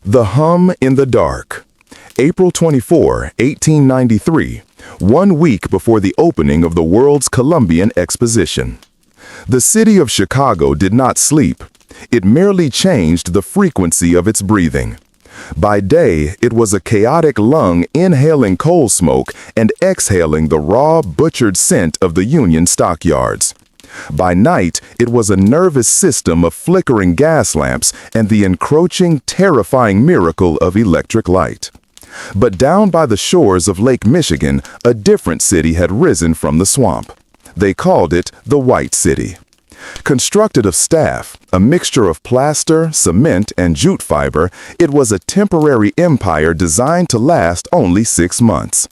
The Hum in the Dark. April 24, 1893, 1 week before the opening of the World's Columbian Exposition. The city of Chicago did not sleep. It merely changed the frequency of its breathing. By day, it was a chaotic lung inhaling coal smoke and exhaling the raw, butchered scent of the Union stockyards. By night, it was a nervous system of flickering gas lamps and the encroaching, terrifying miracle of electric light. But down by the shores of Lake Michigan, a different city had risen from the swamp. They called it the White City. Constructed of staff, a mixture of plaster, cement, and jute fiber, it was a temporary empire designed to last only 6 months.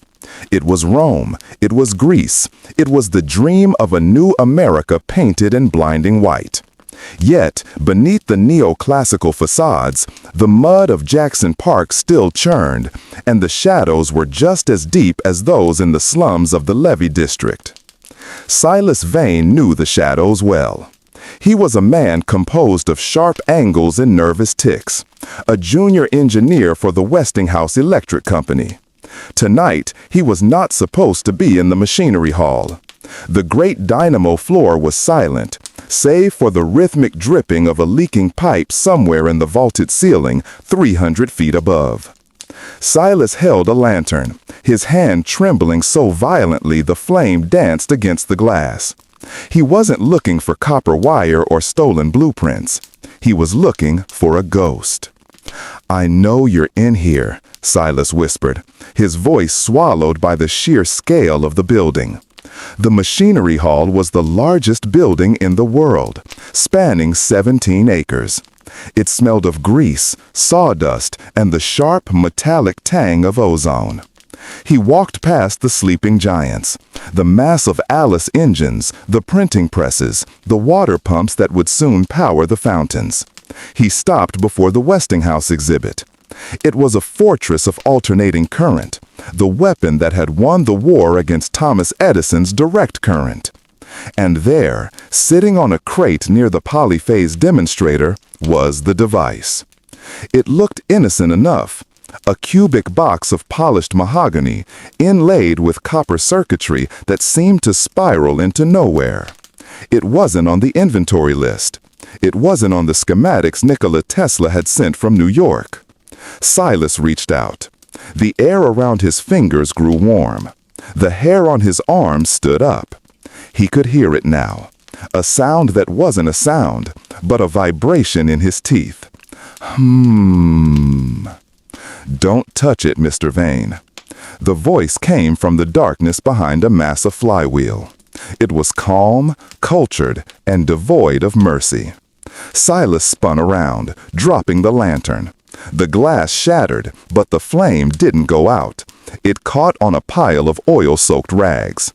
It was Rome, it was Greece, it was the dream of a new America painted in blinding white. Yet, beneath the neoclassical facades, the mud of Jackson Park still churned, and the shadows were just as deep as those in the slums of the Levee District. Silas Vane knew the shadows well. He was a man composed of sharp angles and nervous tics, a junior engineer for the Westinghouse Electric Company. Tonight, he was not supposed to be in the machinery hall. The great dynamo floor was silent, save for the rhythmic dripping of a leaking pipe somewhere in the vaulted ceiling 300 feet above. Silas held a lantern, his hand trembling so violently the flame danced against the glass. He wasn't looking for copper wire or stolen blueprints. He was looking for a ghost. "I know you're in here," Silas whispered, his voice swallowed by the sheer scale of the building. The machinery hall was the largest building in the world, spanning 17 acres. It smelled of grease, sawdust, and the sharp, metallic tang of ozone. He walked past the sleeping giants, the massive Alice engines, the printing presses, the water pumps that would soon power the fountains. He stopped before the Westinghouse exhibit. It was a fortress of alternating current, the weapon that had won the war against Thomas Edison's direct current. And there, sitting on a crate near the polyphase demonstrator, was the device. It looked innocent enough, a cubic box of polished mahogany, inlaid with copper circuitry that seemed to spiral into nowhere. It wasn't on the inventory list. It wasn't on the schematics Nikola Tesla had sent from New York. Silas reached out. The air around his fingers grew warm. The hair on his arms stood up. He could hear it now. A sound that wasn't a sound, but a vibration in his teeth. "Don't touch it, Mr. Vane." The voice came from the darkness behind a massive flywheel. It was calm, cultured, and devoid of mercy. Silas spun around, dropping the lantern. The glass shattered, but the flame didn't go out. It caught on a pile of oil-soaked rags.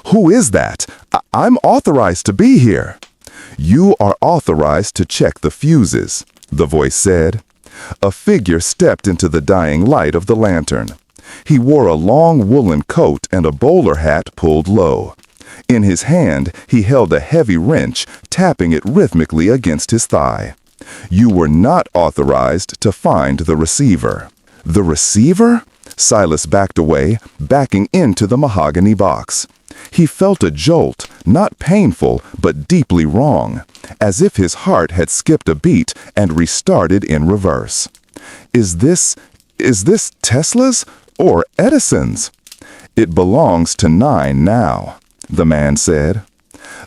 "Who is that? I'm authorized to be here." "You are authorized to check the fuses," the voice said. A figure stepped into the dying light of the lantern. He wore a long woolen coat and a bowler hat pulled low. In his hand, he held a heavy wrench, tapping it rhythmically against his thigh. "You were not authorized to find the receiver." "The receiver?" Silas backed away, backing into the mahogany box. He felt a jolt, not painful, but deeply wrong, as if his heart had skipped a beat and restarted in reverse. Is this Tesla's or Edison's?" "It belongs to 9 now," the man said.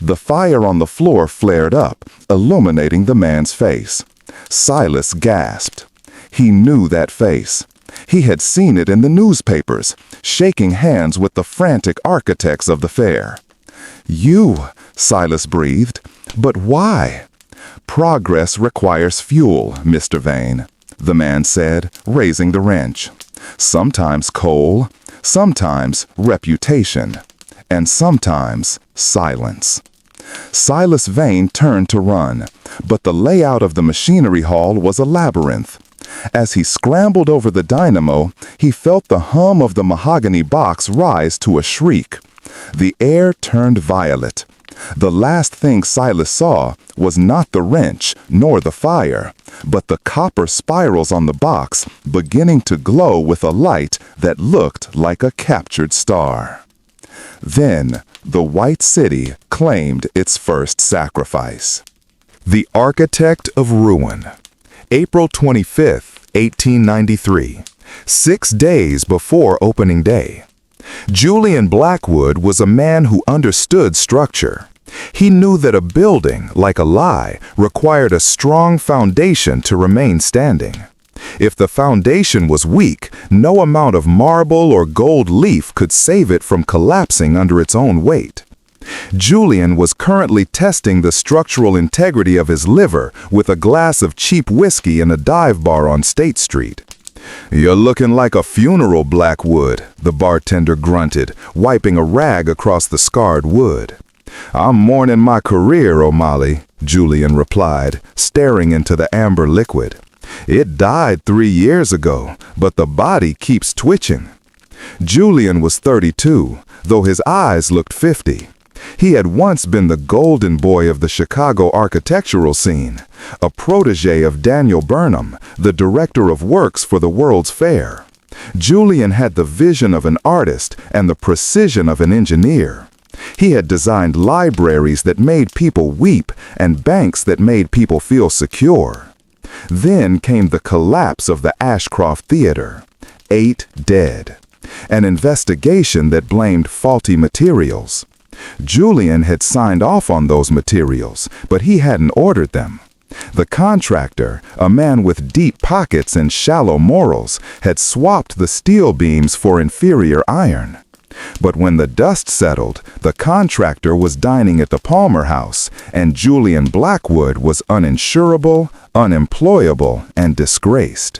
The fire on the floor flared up, illuminating the man's face. Silas gasped. He knew that face. He had seen it in the newspapers, shaking hands with the frantic architects of the fair. "You," Silas breathed. "But why?" "Progress requires fuel, Mr. Vane," the man said, raising the wrench. "Sometimes coal, sometimes reputation, and sometimes silence." Silas Vane turned to run, but the layout of the machinery hall was a labyrinth. As he scrambled over the dynamo, he felt the hum of the mahogany box rise to a shriek. The air turned violet. The last thing Silas saw was not the wrench nor the fire, but the copper spirals on the box beginning to glow with a light that looked like a captured star. Then, the White City claimed its first sacrifice. The Architect of Ruin. April 25, 1893. 6 days before opening day. Julian Blackwood was a man who understood structure. He knew that a building, like a lie, required a strong foundation to remain standing. If the foundation was weak, no amount of marble or gold leaf could save it from collapsing under its own weight. Julian was currently testing the structural integrity of his liver with a glass of cheap whiskey in a dive bar on State Street. "You're looking like a funeral, Blackwood," the bartender grunted, wiping a rag across the scarred wood. "I'm mourning my career, O'Malley," Julian replied, staring into the amber liquid. "It died 3 years ago, but the body keeps twitching." Julian was 32, though his eyes looked 50. He had once been the golden boy of the Chicago architectural scene, a protege of Daniel Burnham, the director of works for the World's Fair. Julian had the vision of an artist and the precision of an engineer. He had designed libraries that made people weep and banks that made people feel secure. Then came the collapse of the Ashcroft Theater. 8 dead. An investigation that blamed faulty materials. Julian had signed off on those materials, but he hadn't ordered them. The contractor, a man with deep pockets and shallow morals, had swapped the steel beams for inferior iron. But when the dust settled, the contractor was dining at the Palmer House, and Julian Blackwood was uninsurable, unemployable, and disgraced.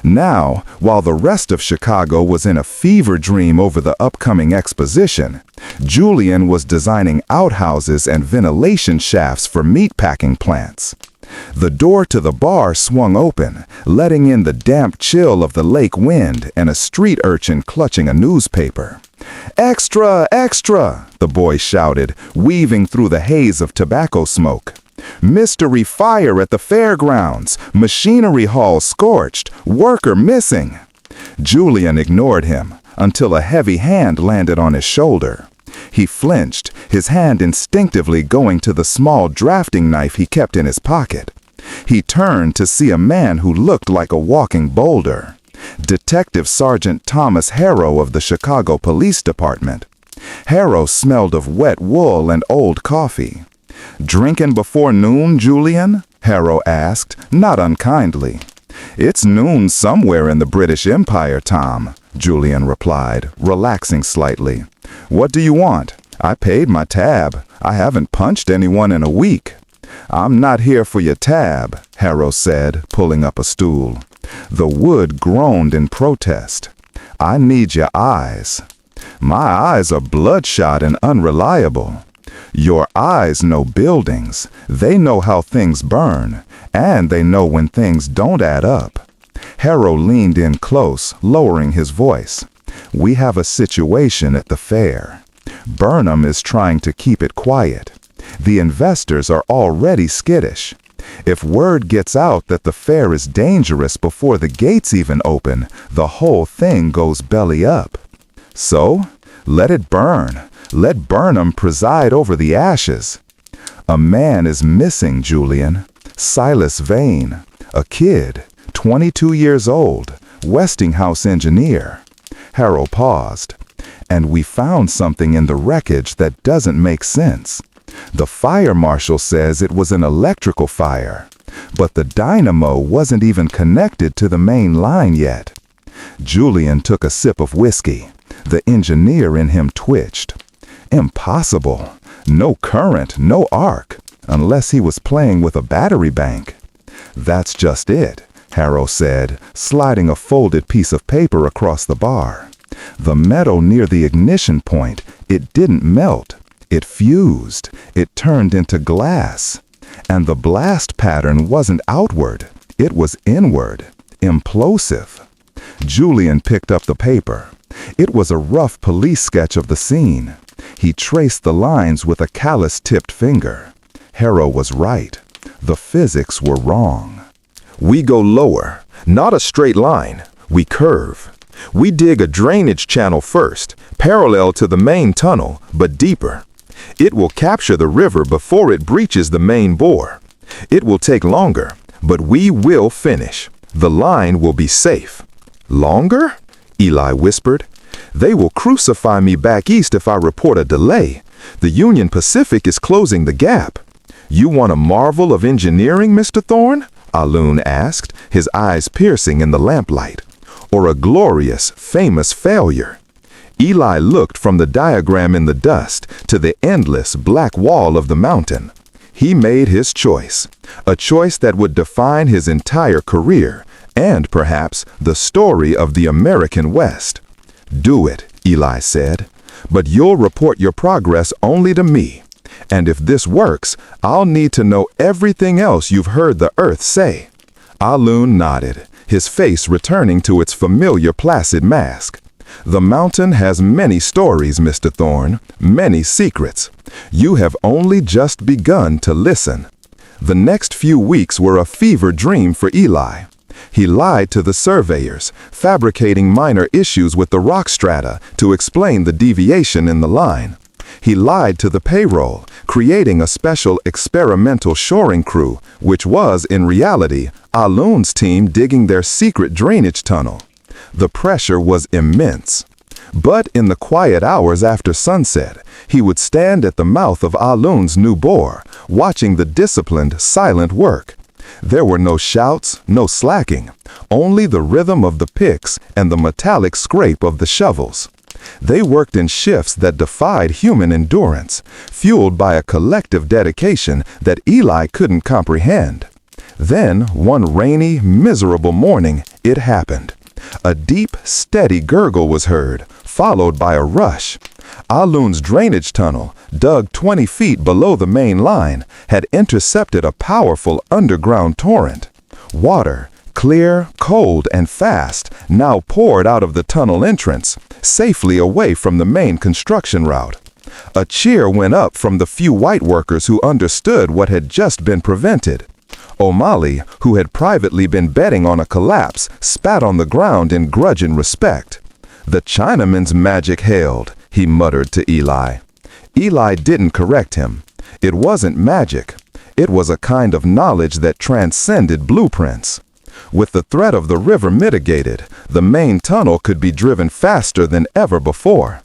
Now, while the rest of Chicago was in a fever dream over the upcoming exposition, Julian was designing outhouses and ventilation shafts for meatpacking plants. The door to the bar swung open, letting in the damp chill of the lake wind and a street urchin clutching a newspaper. "Extra! Extra!" the boy shouted, weaving through the haze of tobacco smoke. "Mystery fire at the fairgrounds! Machinery hall scorched! Worker missing!" Julian ignored him until a heavy hand landed on his shoulder. He flinched, his hand instinctively going to the small drafting knife he kept in his pocket. He turned to see a man who looked like a walking boulder. Detective Sergeant Thomas Harrow of the Chicago Police Department. Harrow smelled of wet wool and old coffee. "Drinking before noon, Julian?" Harrow asked, not unkindly. "It's noon somewhere in the British Empire, Tom," Julian replied, relaxing slightly. "What do you want? I paid my tab. I haven't punched anyone in a week." "I'm not here for your tab," Harrow said, pulling up a stool. The wood groaned in protest. "I need your eyes." "My eyes are bloodshot and unreliable." "Your eyes know buildings. They know how things burn, and they know when things don't add up." Harrow leaned in close, lowering his voice. "We have a situation at the fair. Burnham is trying to keep it quiet. The investors are already skittish. If word gets out that the fair is dangerous before the gates even open, the whole thing goes belly up. So, let it burn. Let Burnham preside over the ashes." "A man is missing, Julian. Silas Vane. A kid, 22 years old, Westinghouse engineer." Harrow paused. "And we found something in the wreckage that doesn't make sense. The fire marshal says it was an electrical fire, but the dynamo wasn't even connected to the main line yet." Julian took a sip of whiskey. The engineer in him twitched. "Impossible. No current, no arc, unless he was playing with a battery bank." "That's just it," Harrow said, sliding a folded piece of paper across the bar. "The metal near the ignition point, it didn't melt. It fused. It turned into glass. And the blast pattern wasn't outward. It was inward. Implosive." Julian picked up the paper. It was a rough police sketch of the scene. He traced the lines with a callous-tipped finger. Harrow was right. The physics were wrong. We go lower, not a straight line. We curve. We dig a drainage channel first, parallel to the main tunnel, but deeper. It will capture the river before it breaches the main bore. It will take longer, but we will finish. The line will be safe. Longer? Eli whispered. They will crucify me back east if I report a delay. The Union Pacific is closing the gap. You want a marvel of engineering, Mr. Thorne? Alun asked, his eyes piercing in the lamplight. Or a glorious, famous failure? Eli looked from the diagram in the dust to the endless black wall of the mountain. He made his choice, a choice that would define his entire career and, perhaps, the story of the American West. Do it, Eli said, but you'll report your progress only to me. And if this works, I'll need to know everything else you've heard the Earth say. Alun nodded, his face returning to its familiar placid mask. The mountain has many stories, Mr. Thorne, many secrets. You have only just begun to listen. The next few weeks were a fever dream for Eli. He lied to the surveyors, fabricating minor issues with the rock strata to explain the deviation in the line. He lied to the payroll, creating a special experimental shoring crew, which was, in reality, Alun's team digging their secret drainage tunnel. The pressure was immense. But in the quiet hours after sunset, he would stand at the mouth of Alun's new bore, watching the disciplined, silent work. There were no shouts, no slacking, only the rhythm of the picks and the metallic scrape of the shovels. They worked in shifts that defied human endurance, fueled by a collective dedication that Eli couldn't comprehend. Then, one rainy, miserable morning, it happened. A deep, steady gurgle was heard, followed by a rush. Alun's drainage tunnel, dug 20 feet below the main line, had intercepted a powerful underground torrent. Water, clear, cold, and fast, now poured out of the tunnel entrance, safely away from the main construction route. A cheer went up from the few white workers who understood what had just been prevented. O'Malley, who had privately been betting on a collapse, spat on the ground in grudging respect. The Chinaman's magic hailed, he muttered to Eli. Eli didn't correct him. It wasn't magic. It was a kind of knowledge that transcended blueprints. With the threat of the river mitigated, the main tunnel could be driven faster than ever before.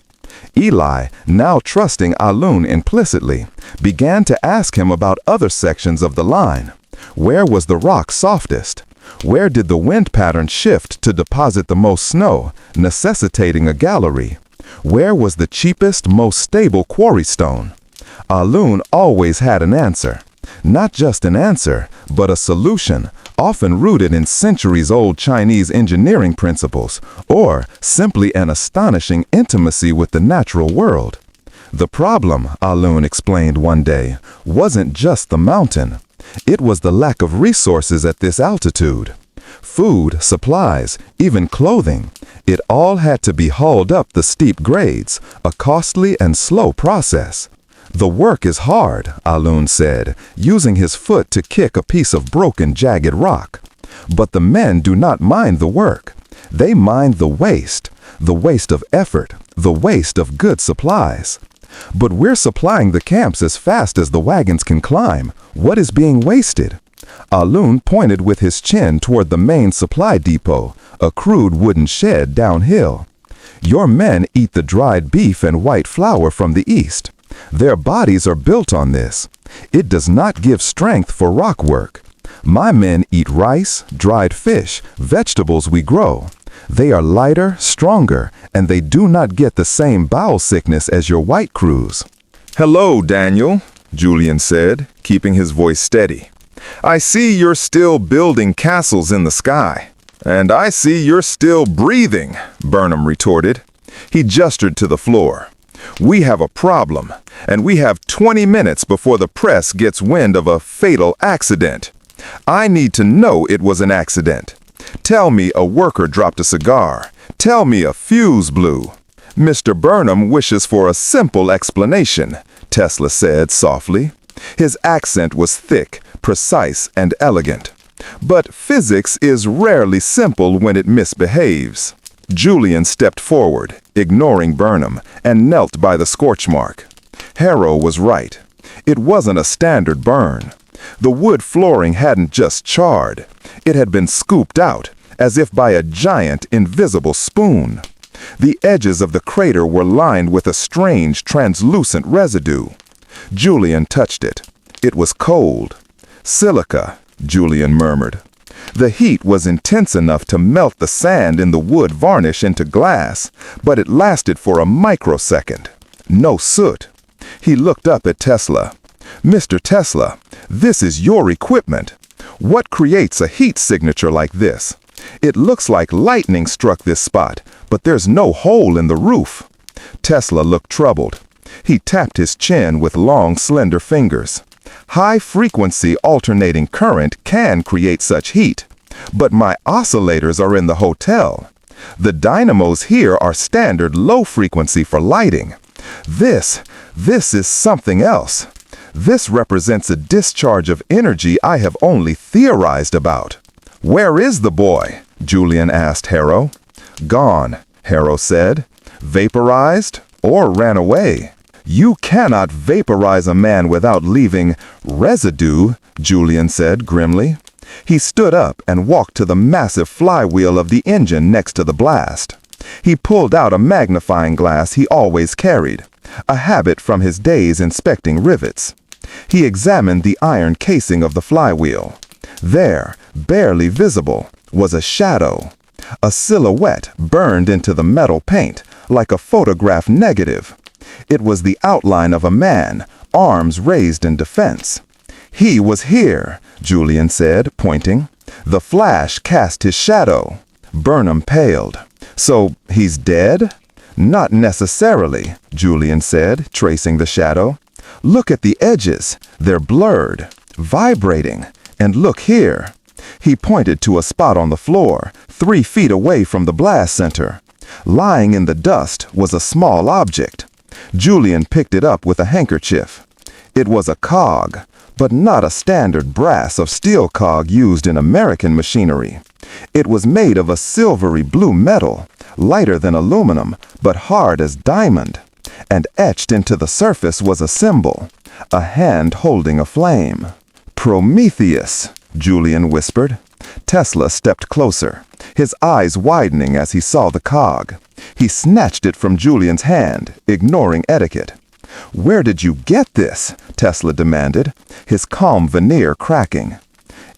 Eli, now trusting Alun implicitly, began to ask him about other sections of the line. Where was the rock softest? Where did the wind pattern shift to deposit the most snow, necessitating a gallery? Where was the cheapest, most stable quarry stone? Alun always had an answer. Not just an answer, but a solution, often rooted in centuries-old Chinese engineering principles, or simply an astonishing intimacy with the natural world. The problem, Alun explained one day, wasn't just the mountain. It was the lack of resources at this altitude. Food, supplies, even clothing. It all had to be hauled up the steep grades, a costly and slow process. The work is hard, Alun said, using his foot to kick a piece of broken, jagged rock. But the men do not mind the work. They mind the waste of effort, the waste of good supplies. But we're supplying the camps as fast as the wagons can climb. What is being wasted? Alun pointed with his chin toward the main supply depot, a crude wooden shed downhill. Your men eat the dried beef and white flour from the east. Their bodies are built on this. It does not give strength for rock work. My men eat rice, dried fish, vegetables we grow. They are lighter, stronger, and they do not get the same bowel sickness as your white crews. Hello, Daniel, Julian said, keeping his voice steady. I see you're still building castles in the sky. And I see you're still breathing, Burnham retorted. He gestured to the floor. We have a problem, and we have 20 minutes before the press gets wind of a fatal accident. I need to know it was an accident. Tell me a worker dropped a cigar. Tell me a fuse blew. Mr. Burnham wishes for a simple explanation, Tesla said softly. His accent was thick, precise, and elegant. But physics is rarely simple when it misbehaves. Julian stepped forward, ignoring Burnham, and knelt by the scorch mark. Harrow was right. It wasn't a standard burn. The wood flooring hadn't just charred. It had been scooped out, as if by a giant, invisible spoon. The edges of the crater were lined with a strange, translucent residue. Julian touched it. It was cold. Silica, Julian murmured. The heat was intense enough to melt the sand in the wood varnish into glass, but it lasted for a microsecond. No soot. He looked up at Tesla. Mr. Tesla, this is your equipment. What creates a heat signature like this? It looks like lightning struck this spot, but there's no hole in the roof. Tesla looked troubled. He tapped his chin with long, slender fingers. High-frequency alternating current can create such heat, but my oscillators are in the hotel. The dynamos here are standard low-frequency for lighting. This is something else. This represents a discharge of energy I have only theorized about. Where is the boy? Julian asked Harrow. Gone, Harrow said. Vaporized or ran away. You cannot vaporize a man without leaving residue, Julian said grimly. He stood up and walked to the massive flywheel of the engine next to the blast. He pulled out a magnifying glass he always carried, a habit from his days inspecting rivets. He examined the iron casing of the flywheel. There, barely visible, was a shadow. A silhouette burned into the metal paint, like a photograph negative. It was the outline of a man, arms raised in defense. He was here, Julian said, pointing. The flash cast his shadow. Burnham paled. So he's dead? Not necessarily, Julian said, tracing the shadow. Look at the edges. They're blurred, vibrating. And look here. He pointed to a spot on the floor, 3 feet away from the blast center. Lying in the dust was a small object. Julian picked it up with a handkerchief. It was a cog, but not a standard brass or steel cog used in American machinery. It was made of a silvery blue metal, lighter than aluminum, but hard as diamond. And etched into the surface was a symbol, a hand holding a flame. Prometheus, Julian whispered. Tesla stepped closer, his eyes widening as he saw the cog. He snatched it from Julian's hand, ignoring etiquette. Where did you get this? Tesla demanded, his calm veneer cracking.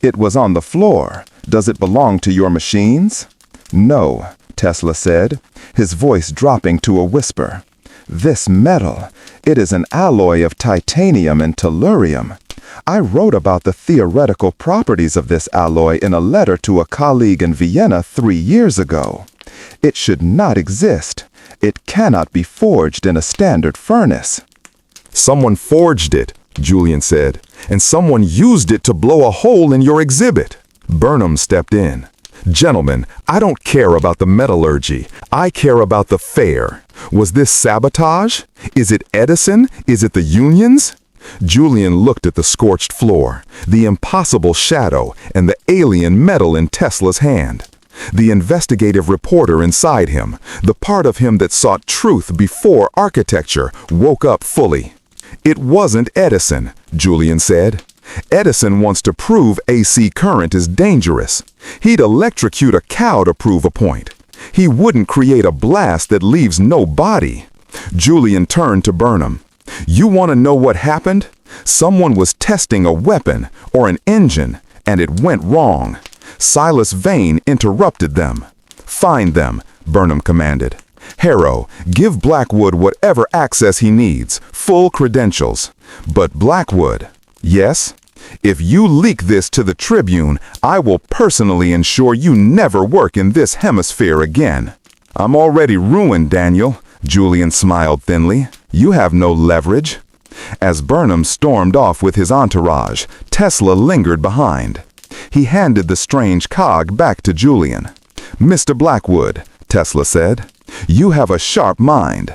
It was on the floor. Does it belong to your machines? No, Tesla said, his voice dropping to a whisper. This metal, it is an alloy of titanium and tellurium. I wrote about the theoretical properties of this alloy in a letter to a colleague in Vienna 3 years ago. It should not exist. It cannot be forged in a standard furnace. Someone forged it, Julian said, and someone used it to blow a hole in your exhibit. Burnham stepped in. Gentlemen, I don't care about the metallurgy. I care about the fair. Was this sabotage? Is it Edison? Is it the unions? Julian looked at the scorched floor, the impossible shadow, and the alien metal in Tesla's hand. The investigative reporter inside him, the part of him that sought truth before architecture, woke up fully. It wasn't Edison, Julian said. Edison wants to prove AC current is dangerous. He'd electrocute a cow to prove a point. He wouldn't create a blast that leaves no body. Julian turned to Burnham. You want to know what happened? Someone was testing a weapon or an engine, and it went wrong. Silas Vane interrupted them. Find them, Burnham commanded. Harrow, give Blackwood whatever access he needs, full credentials. But Blackwood, yes? If you leak this to the Tribune, I will personally ensure you never work in this hemisphere again. I'm already ruined, Daniel, Julian smiled thinly. You have no leverage. As Burnham stormed off with his entourage, Tesla lingered behind. He handed the strange cog back to Julian. Mr. Blackwood, Tesla said, You have a sharp mind.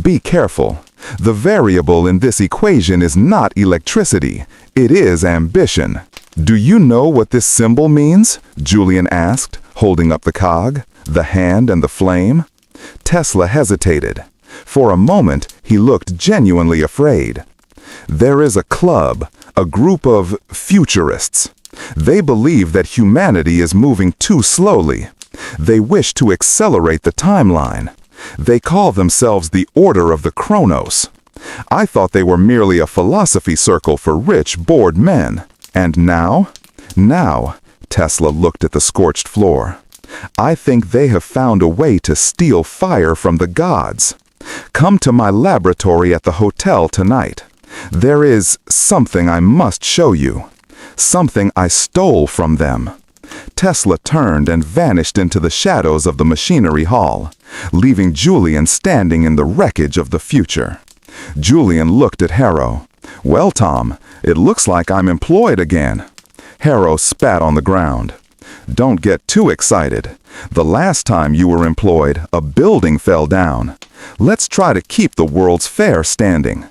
Be careful. The variable in this equation is not electricity. It is ambition. Do you know what this symbol means? Julian asked, holding up the cog, the hand and the flame. Tesla hesitated. For a moment, he looked genuinely afraid. There is a club, a group of futurists. They believe that humanity is moving too slowly. They wish to accelerate the timeline. They call themselves the Order of the Chronos. I thought they were merely a philosophy circle for rich, bored men. And now? Now, Tesla looked at the scorched floor. I think they have found a way to steal fire from the gods. Come to my laboratory at the hotel tonight. There is something I must show you. Something I stole from them. Tesla turned and vanished into the shadows of the machinery hall, leaving Julian standing in the wreckage of the future. Julian looked at Harrow. Well, Tom, it looks like I'm employed again. Harrow spat on the ground. Don't get too excited. The last time you were employed, a building fell down. Let's try to keep the World's Fair standing.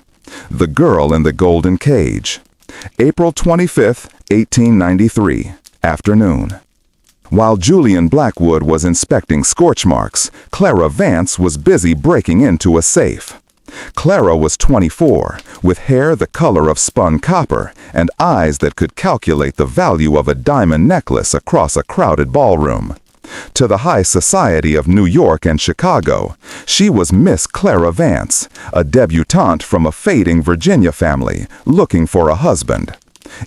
The Girl in the Golden Cage. April 25th, 1893, afternoon. While Julian Blackwood was inspecting scorch marks, Clara Vance was busy breaking into a safe. Clara was 24, with hair the color of spun copper and eyes that could calculate the value of a diamond necklace across a crowded ballroom. To the high society of New York and Chicago, she was Miss Clara Vance, a debutante from a fading Virginia family, looking for a husband.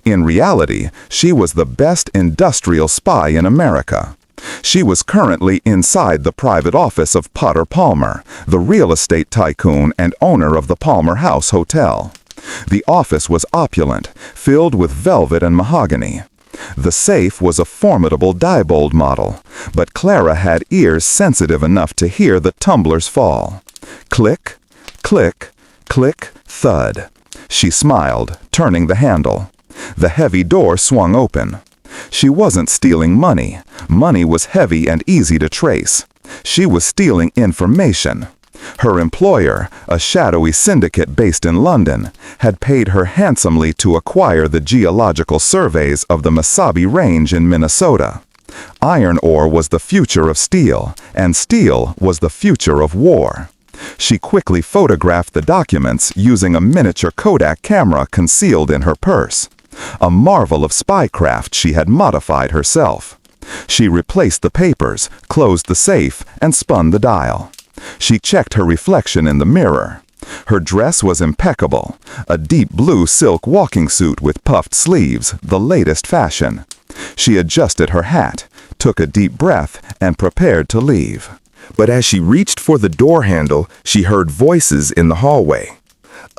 In reality, she was the best industrial spy in America. She was currently inside the private office of Potter Palmer, the real estate tycoon and owner of the Palmer House Hotel. The office was opulent, filled with velvet and mahogany. The safe was a formidable Diebold model, but Clara had ears sensitive enough to hear the tumblers fall. Click, click, click, thud. She smiled, turning the handle. The heavy door swung open. She wasn't stealing money. Money was heavy and easy to trace. She was stealing information. Her employer, a shadowy syndicate based in London, had paid her handsomely to acquire the geological surveys of the Mesabi Range in Minnesota. Iron ore was the future of steel, and steel was the future of war. She quickly photographed the documents using a miniature Kodak camera concealed in her purse. A marvel of spycraft she had modified herself. She replaced the papers, closed the safe, and spun the dial. She checked her reflection in the mirror. Her dress was impeccable, a deep blue silk walking suit with puffed sleeves, the latest fashion. She adjusted her hat, took a deep breath, and prepared to leave. But as she reached for the door handle, she heard voices in the hallway.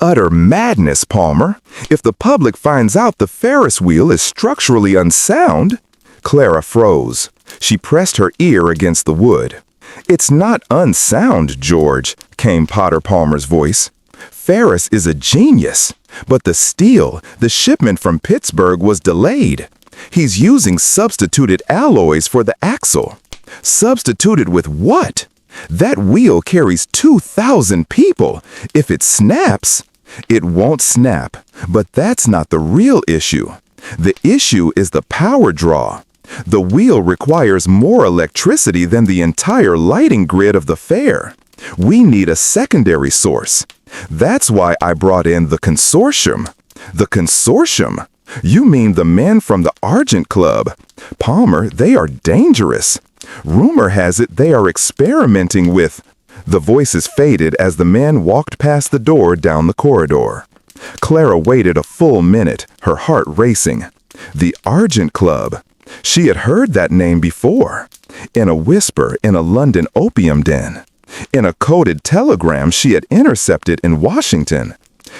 Utter madness, Palmer. If the public finds out the Ferris wheel is structurally unsound... Clara froze. She pressed her ear against the wood. It's not unsound, George, came Potter Palmer's voice. Ferris is a genius. But the steel, the shipment from Pittsburgh was delayed. He's using substituted alloys for the axle. Substituted with what? That wheel carries 2,000 people. If it snaps... It won't snap, but that's not the real issue. The issue is the power draw. The wheel requires more electricity than the entire lighting grid of the fair. We need a secondary source. That's why I brought in the consortium. The consortium? You mean the men from the Argent Club? Palmer, they are dangerous. Rumor has it they are experimenting with... The voices faded as the men walked past the door down the corridor. Clara waited a full minute, her heart racing. The Argent Club. She had heard that name before. In a whisper in a London opium den. In a coded telegram she had intercepted in Washington.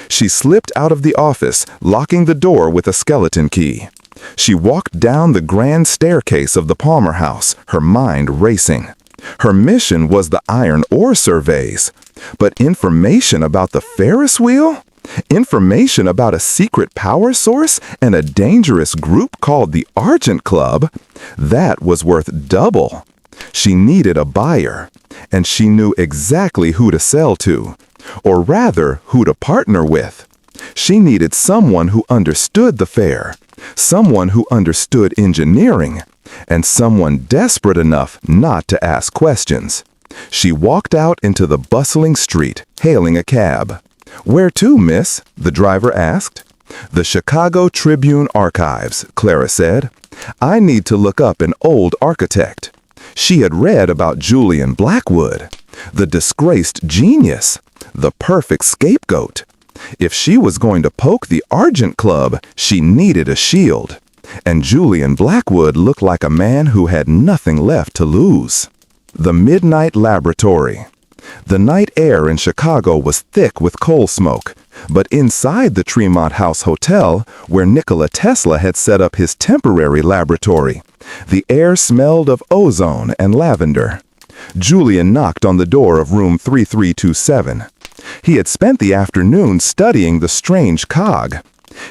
She slipped out of the office, locking the door with a skeleton key. She walked down the grand staircase of the Palmer House, her mind racing. Her mission was the iron ore surveys. But information about the Ferris wheel? Information about a secret power source and a dangerous group called the Argent Club? That was worth double. She needed a buyer. And she knew exactly who to sell to, or rather, who to partner with. She needed someone who understood the fair, someone who understood engineering, and someone desperate enough not to ask questions. She walked out into the bustling street, hailing a cab. "Where to, miss?" the driver asked. "The Chicago Tribune Archives," Clara said. "I need to look up an old architect." She had read about Julian Blackwood, the disgraced genius, the perfect scapegoat. If she was going to poke the Argent Club, she needed a shield. And Julian Blackwood looked like a man who had nothing left to lose. The Midnight Laboratory. The night air in Chicago was thick with coal smoke, but inside the Tremont House Hotel, where Nikola Tesla had set up his temporary laboratory, the air smelled of ozone and lavender. Julian knocked on the door of room 3327. He had spent the afternoon studying the strange cog.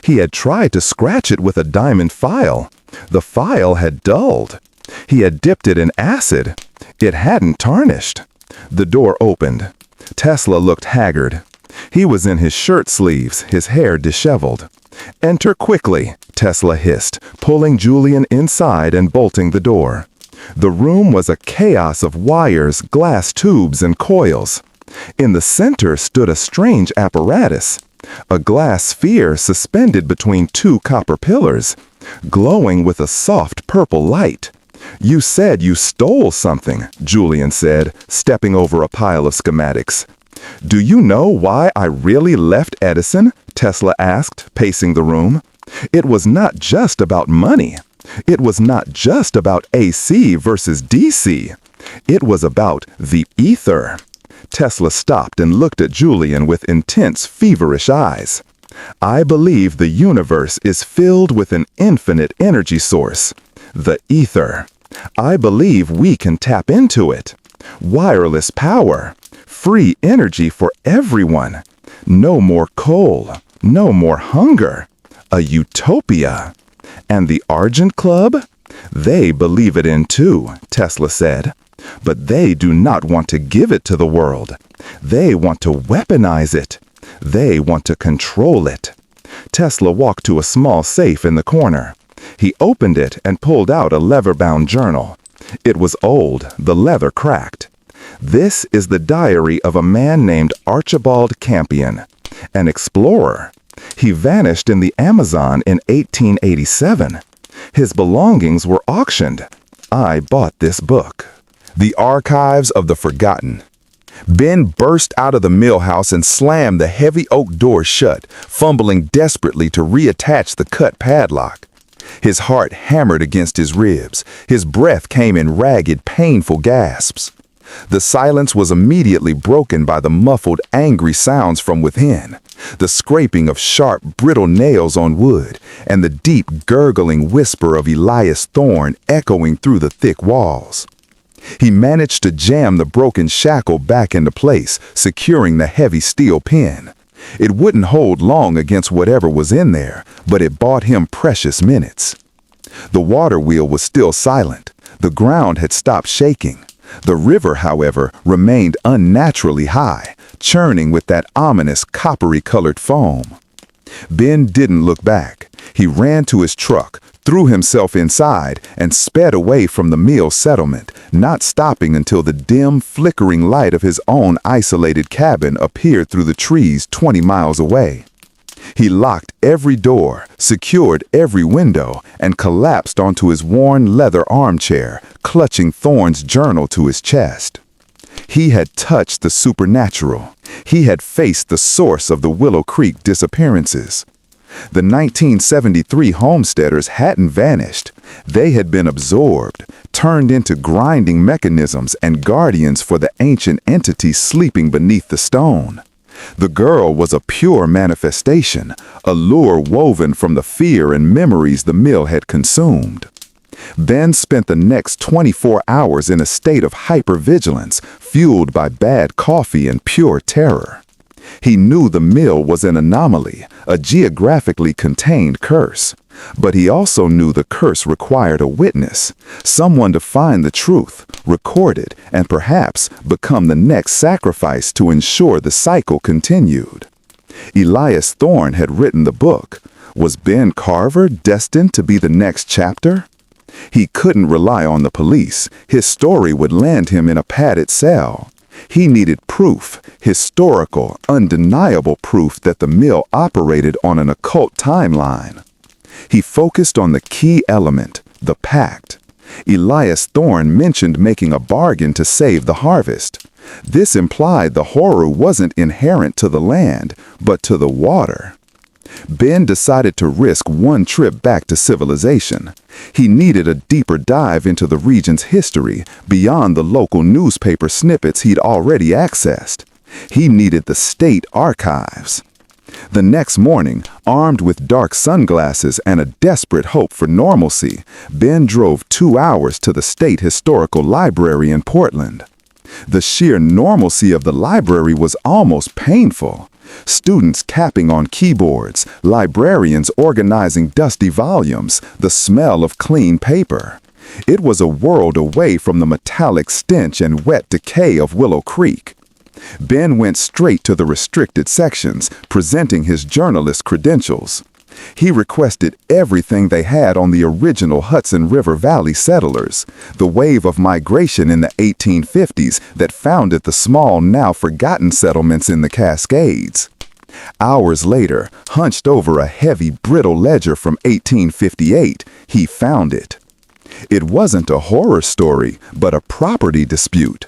He had tried to scratch it with a diamond file. The file had dulled. He had dipped it in acid. It hadn't tarnished. The door opened. Tesla looked haggard. He was in his shirt sleeves, his hair disheveled. "Enter quickly," Tesla hissed, pulling Julian inside and bolting the door. The room was a chaos of wires, glass tubes, and coils. In the center stood a strange apparatus, a glass sphere suspended between two copper pillars, glowing with a soft purple light. "You said you stole something," Julian said, stepping over a pile of schematics. "Do you know why I really left Edison?" Tesla asked, pacing the room. "It was not just about money. It was not just about AC versus DC. It was about the ether." Tesla stopped and looked at Julian with intense, feverish eyes. "I believe the universe is filled with an infinite energy source, the ether. I believe we can tap into it. Wireless power, free energy for everyone. No more coal, no more hunger. A utopia. And the Argent Club? They believe it in too," Tesla said. "But they do not want to give it to the world. They want to weaponize it. They want to control it." Tesla walked to a small safe in the corner. He opened it and pulled out a leather-bound journal. It was old, the leather cracked. "This is the diary of a man named Archibald Campion, an explorer. He vanished in the Amazon in 1887. His belongings were auctioned. I bought this book." The Archives of the Forgotten. Ben burst out of the mill house and slammed the heavy oak door shut, fumbling desperately to reattach the cut padlock. His heart hammered against his ribs. His breath came in ragged, painful gasps. The silence was immediately broken by the muffled, angry sounds from within, the scraping of sharp, brittle nails on wood, and the deep, gurgling whisper of Elias Thorne echoing through the thick walls. He managed to jam the broken shackle back into place, securing the heavy steel pin. It wouldn't hold long against whatever was in there, but it bought him precious minutes. The water wheel was still silent. The ground had stopped shaking. The river, however, remained unnaturally high, churning with that ominous coppery-colored foam. Ben didn't look back. He ran to his truck, threw himself inside, and sped away from the mill settlement, not stopping until the dim, flickering light of his own isolated cabin appeared through the trees 20 miles away. He locked every door, secured every window, and collapsed onto his worn leather armchair, clutching Thorne's journal to his chest. He had touched the supernatural. He had faced the source of the Willow Creek disappearances. The 1973 homesteaders hadn't vanished. They had been absorbed, turned into grinding mechanisms and guardians for the ancient entity sleeping beneath the stone. The girl was a pure manifestation, a lure woven from the fear and memories the mill had consumed. Ben spent the next 24 hours in a state of hypervigilance, fueled by bad coffee and pure terror. He knew the mill was an anomaly, a geographically contained curse. But he also knew the curse required a witness, someone to find the truth, record it, and perhaps become the next sacrifice to ensure the cycle continued. Elias Thorne had written the book. Was Ben Carver destined to be the next chapter? He couldn't rely on the police. His story would land him in a padded cell. He needed proof, historical, undeniable proof that the mill operated on an occult timeline. He focused on the key element, the pact. Elias Thorne mentioned making a bargain to save the harvest. This implied the horror wasn't inherent to the land, but to the water. Ben decided to risk one trip back to civilization. He needed a deeper dive into the region's history beyond the local newspaper snippets he'd already accessed. He needed the state archives. The next morning, armed with dark sunglasses and a desperate hope for normalcy, Ben drove 2 hours to the State Historical Library in Portland. The sheer normalcy of the library was almost painful. Students tapping on keyboards, librarians organizing dusty volumes, the smell of clean paper. It was a world away from the metallic stench and wet decay of Willow Creek. Ben went straight to the restricted sections, presenting his journalist credentials. He requested everything they had on the original Hudson River Valley settlers, the wave of migration in the 1850s that founded the small, now-forgotten settlements in the Cascades. Hours later, hunched over a heavy, brittle ledger from 1858, he found it. It wasn't a horror story, but a property dispute.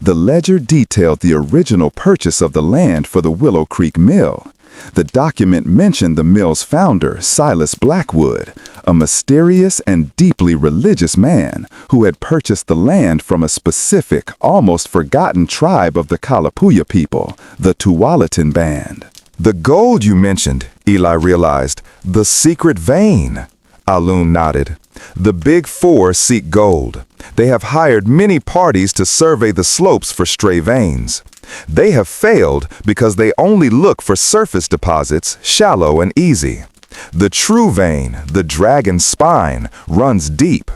The ledger detailed the original purchase of the land for the Willow Creek Mill. The document mentioned the mill's founder, Silas Blackwood, a mysterious and deeply religious man who had purchased the land from a specific, almost forgotten tribe of the Kalapuya people, the Tualatin Band. The gold you mentioned, Eli realized. The secret vein. Alun nodded. The Big Four seek gold. They have hired many parties to survey the slopes for stray veins. They have failed because they only look for surface deposits, shallow and easy. The true vein, the dragon's spine, runs deep.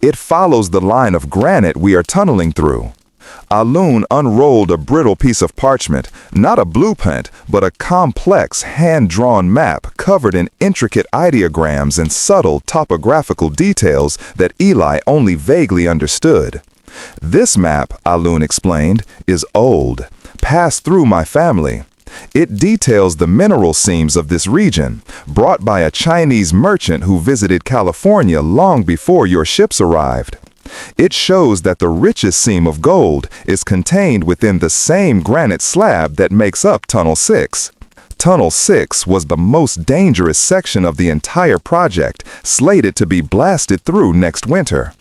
It follows the line of granite we are tunneling through. Alun unrolled a brittle piece of parchment, not a blueprint, but a complex, hand-drawn map covered in intricate ideograms and subtle topographical details that Eli only vaguely understood. This map, Alun explained, is old, passed through my family. It details the mineral seams of this region, brought by a Chinese merchant who visited California long before your ships arrived. It shows that the richest seam of gold is contained within the same granite slab that makes up Tunnel 6. Tunnel 6 was the most dangerous section of the entire project, slated to be blasted through next winter.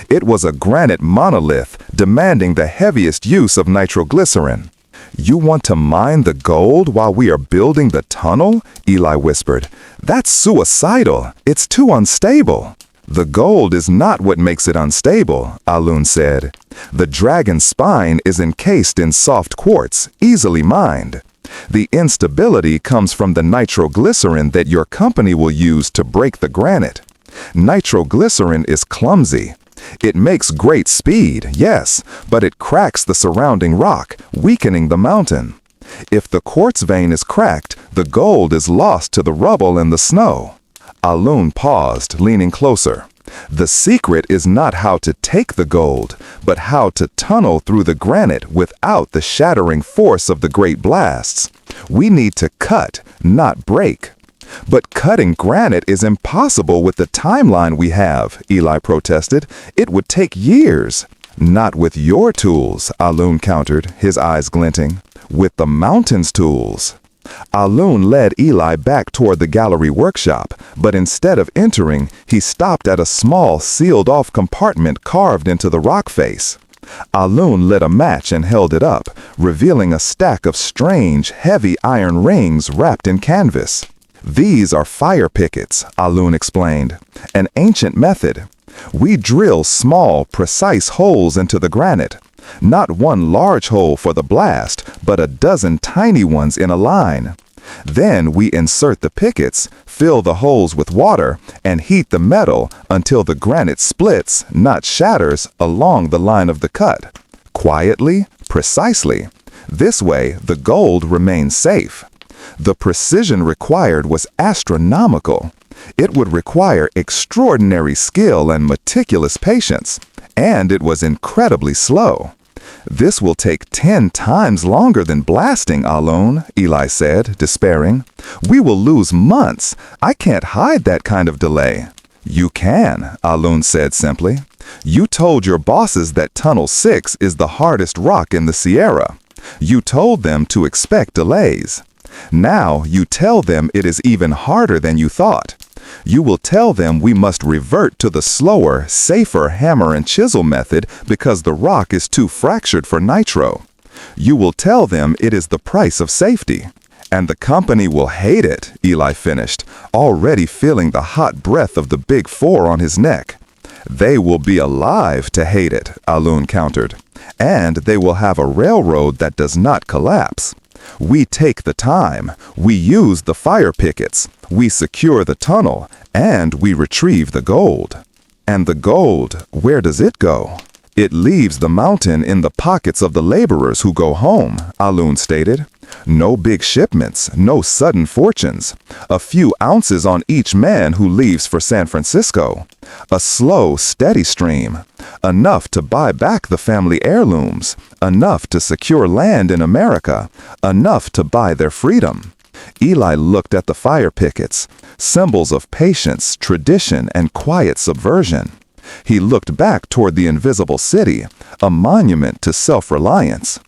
It was a granite monolith, demanding the heaviest use of nitroglycerin. "You want to mine the gold while we are building the tunnel?" Eli whispered. "That's suicidal. It's too unstable." "The gold is not what makes it unstable," Alun said. "The dragon's spine is encased in soft quartz, easily mined. The instability comes from the nitroglycerin that your company will use to break the granite. Nitroglycerin is clumsy. It makes great speed, yes, but it cracks the surrounding rock, weakening the mountain. If the quartz vein is cracked, the gold is lost to the rubble and the snow." Alun paused, leaning closer. "The secret is not how to take the gold, but how to tunnel through the granite without the shattering force of the great blasts. We need to cut, not break." "But cutting granite is impossible with the timeline we have," Eli protested. "It would take years." "Not with your tools," Alun countered, his eyes glinting. "With the mountain's tools." Alun led Eli back toward the gallery workshop, but instead of entering, he stopped at a small, sealed-off compartment carved into the rock face. Alun lit a match and held it up, revealing a stack of strange, heavy iron rings wrapped in canvas. "These are fire pickets," Alun explained, "an ancient method. We drill small, precise holes into the granite. Not one large hole for the blast, but a dozen tiny ones in a line. Then we insert the pickets, fill the holes with water, and heat the metal until the granite splits, not shatters, along the line of the cut. Quietly, precisely. This way, the gold remains safe. The precision required was astronomical. It would require extraordinary skill and meticulous patience, and it was incredibly slow. This will take 10 times longer than blasting, Alun, Eli said, despairing. We will lose months. I can't hide that kind of delay. You can, Alun said simply. You told your bosses that Tunnel 6 is the hardest rock in the Sierra. You told them to expect delays. Now you tell them it is even harder than you thought. You will tell them we must revert to the slower, safer hammer and chisel method because the rock is too fractured for nitro. You will tell them it is the price of safety. And the company will hate it, Eli finished, already feeling the hot breath of the Big Four on his neck. They will be alive to hate it, Alun countered. And they will have a railroad that does not collapse. We take the time, we use the fire pickets, we secure the tunnel, and we retrieve the gold. And the gold, where does it go? It leaves the mountain in the pockets of the laborers who go home, Alun stated. No big shipments, no sudden fortunes. A few ounces on each man who leaves for San Francisco. A slow, steady stream. Enough to buy back the family heirlooms. Enough to secure land in America. Enough to buy their freedom. Eli looked at the fire pickets, symbols of patience, tradition, and quiet subversion. He looked back toward the invisible city, a monument to self-reliance.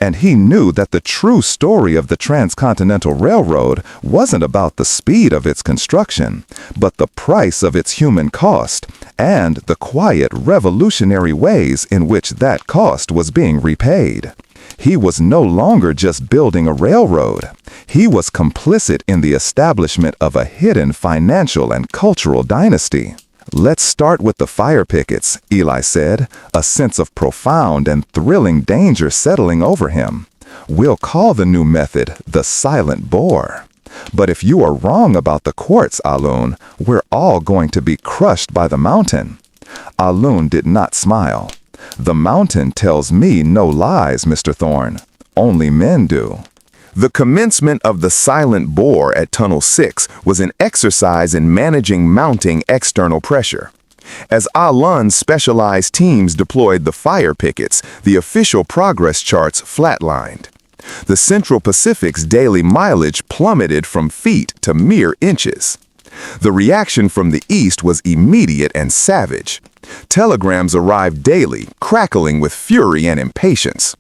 And he knew that the true story of the Transcontinental Railroad wasn't about the speed of its construction, but the price of its human cost and the quiet, revolutionary ways in which that cost was being repaid. He was no longer just building a railroad. He was complicit in the establishment of a hidden financial and cultural dynasty. Let's start with the fire pickets, Eli said, a sense of profound and thrilling danger settling over him. We'll call the new method the silent bore. But if you are wrong about the quartz, Alun, we're all going to be crushed by the mountain. Alun did not smile. The mountain tells me no lies, Mr. Thorne. Only men do. The commencement of the silent bore at Tunnel 6 was an exercise in managing mounting external pressure. As Alun's specialized teams deployed the fire pickets, the official progress charts flatlined. The Central Pacific's daily mileage plummeted from feet to mere inches. The reaction from the east was immediate and savage. Telegrams arrived daily, crackling with fury and impatience.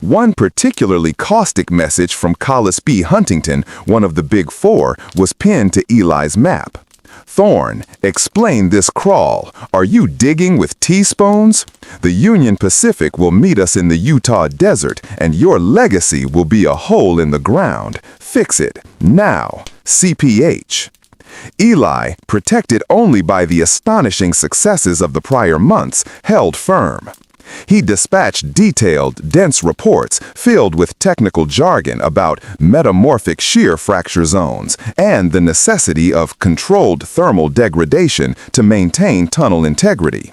One particularly caustic message from Collis B. Huntington, one of the Big Four, was pinned to Eli's map. Thorne, explain this crawl. Are you digging with teaspoons? The Union Pacific will meet us in the Utah desert, and your legacy will be a hole in the ground. Fix it. Now. CPH. Eli, protected only by the astonishing successes of the prior months, held firm. He dispatched detailed, dense reports filled with technical jargon about metamorphic shear fracture zones and the necessity of controlled thermal degradation to maintain tunnel integrity.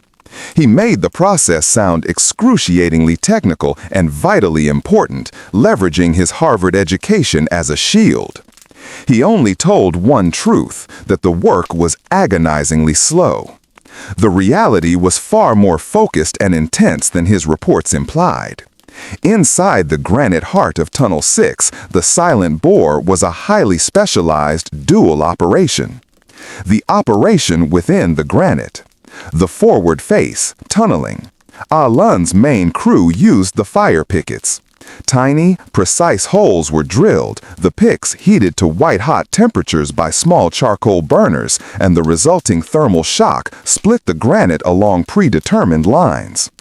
He made the process sound excruciatingly technical and vitally important, leveraging his Harvard education as a shield. He only told one truth, that the work was agonizingly slow. The reality was far more focused and intense than his reports implied. Inside the granite heart of Tunnel 6, the silent bore was a highly specialized dual operation. The operation within the granite. The forward face, tunneling. Alun's main crew used the fire pickets. Tiny, precise holes were drilled, the picks heated to white-hot temperatures by small charcoal burners, and the resulting thermal shock split the granite along predetermined lines.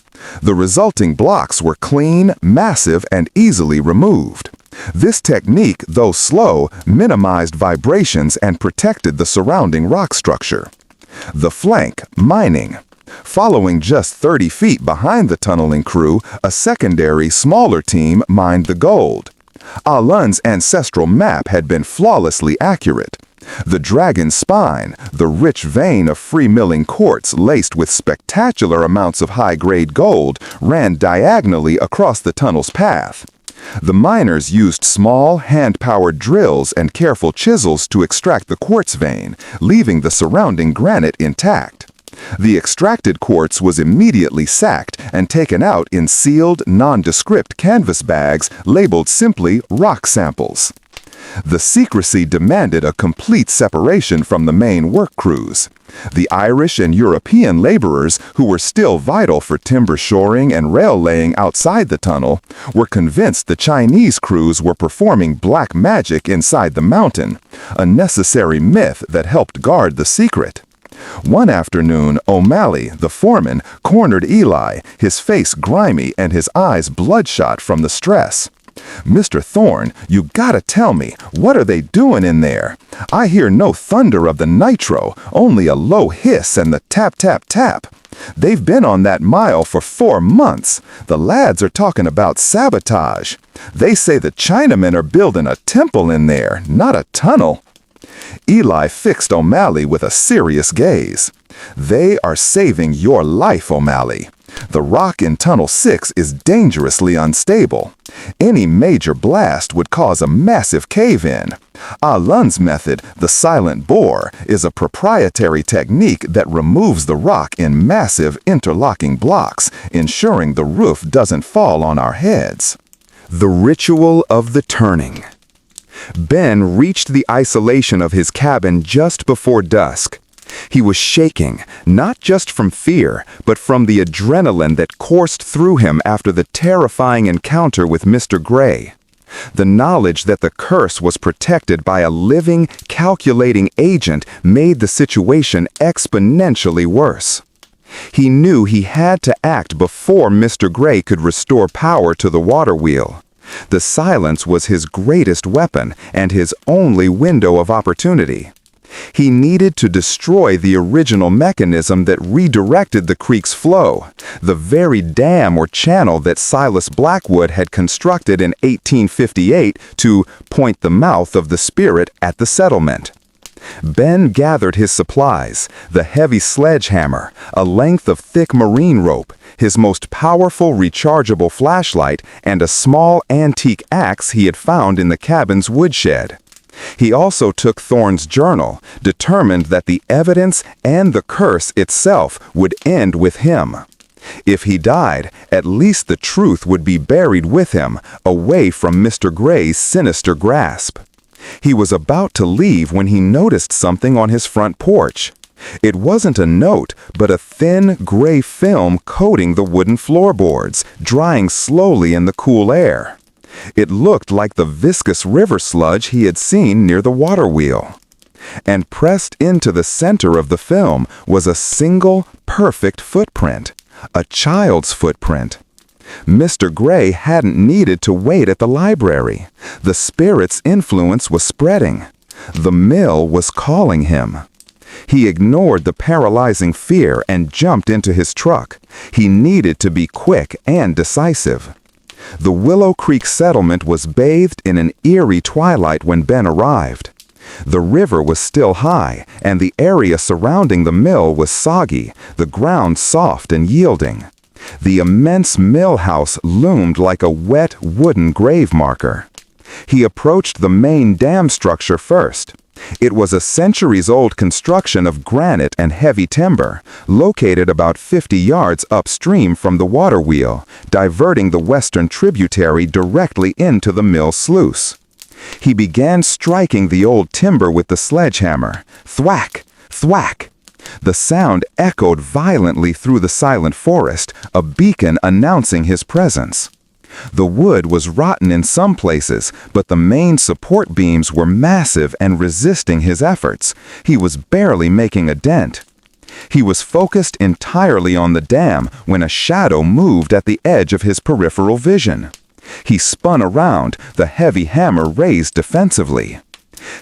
The resulting blocks were clean, massive, and easily removed. This technique, though slow, minimized vibrations and protected the surrounding rock structure. The flank, mining. Following just 30 feet behind the tunneling crew, a secondary, smaller team mined the gold. Alan's ancestral map had been flawlessly accurate. The dragon's spine, the rich vein of free-milling quartz laced with spectacular amounts of high-grade gold, ran diagonally across the tunnel's path. The miners used small, hand-powered drills and careful chisels to extract the quartz vein, leaving the surrounding granite intact. The extracted quartz was immediately sacked and taken out in sealed, nondescript canvas bags labeled simply rock samples. The secrecy demanded a complete separation from the main work crews. The Irish and European laborers, who were still vital for timber shoring and rail laying outside the tunnel, were convinced the Chinese crews were performing black magic inside the mountain, a necessary myth that helped guard the secret. One afternoon, O'Malley, the foreman, cornered Eli, his face grimy and his eyes bloodshot from the stress. "Mr. Thorne, you gotta tell me, what are they doing in there? I hear no thunder of the nitro, only a low hiss and the tap, tap, tap. They've been on that mile for 4 months. The lads are talking about sabotage. They say the Chinamen are building a temple in there, not a tunnel." Eli fixed O'Malley with a serious gaze. "They are saving your life, O'Malley. The rock in Tunnel 6 is dangerously unstable. Any major blast would cause a massive cave-in. Alan's method, the silent bore, is a proprietary technique that removes the rock in massive interlocking blocks, ensuring the roof doesn't fall on our heads." The ritual of the turning. Ben reached the isolation of his cabin just before dusk. He was shaking, not just from fear, but from the adrenaline that coursed through him after the terrifying encounter with Mr. Gray. The knowledge that the curse was protected by a living, calculating agent made the situation exponentially worse. He knew he had to act before Mr. Gray could restore power to the water wheel. The silence was his greatest weapon and his only window of opportunity. He needed to destroy the original mechanism that redirected the creek's flow, the very dam or channel that Silas Blackwood had constructed in 1858 to point the mouth of the spirit at the settlement. Ben gathered his supplies, the heavy sledgehammer, a length of thick marine rope, his most powerful rechargeable flashlight, and a small antique axe he had found in the cabin's woodshed. He also took Thorne's journal, determined that the evidence and the curse itself would end with him. If he died, at least the truth would be buried with him, away from Mr. Gray's sinister grasp. He was about to leave when he noticed something on his front porch. It wasn't a note, but a thin, gray film coating the wooden floorboards, drying slowly in the cool air. It looked like the viscous river sludge he had seen near the water wheel. And pressed into the center of the film was a single, perfect footprint, a child's footprint. Mr. Gray hadn't needed to wait at the library. The spirit's influence was spreading. The mill was calling him. He ignored the paralyzing fear and jumped into his truck. He needed to be quick and decisive. The Willow Creek settlement was bathed in an eerie twilight when Ben arrived. The river was still high, and the area surrounding the mill was soggy, the ground soft and yielding. The immense mill house loomed like a wet wooden grave marker. He approached the main dam structure first. It was a centuries-old construction of granite and heavy timber, located about 50 yards upstream from the water wheel, diverting the western tributary directly into the mill sluice. He began striking the old timber with the sledgehammer. Thwack! Thwack! The sound echoed violently through the silent forest, a beacon announcing his presence. The wood was rotten in some places, but the main support beams were massive and resisting his efforts. He was barely making a dent. He was focused entirely on the dam when a shadow moved at the edge of his peripheral vision. He spun around, the heavy hammer raised defensively.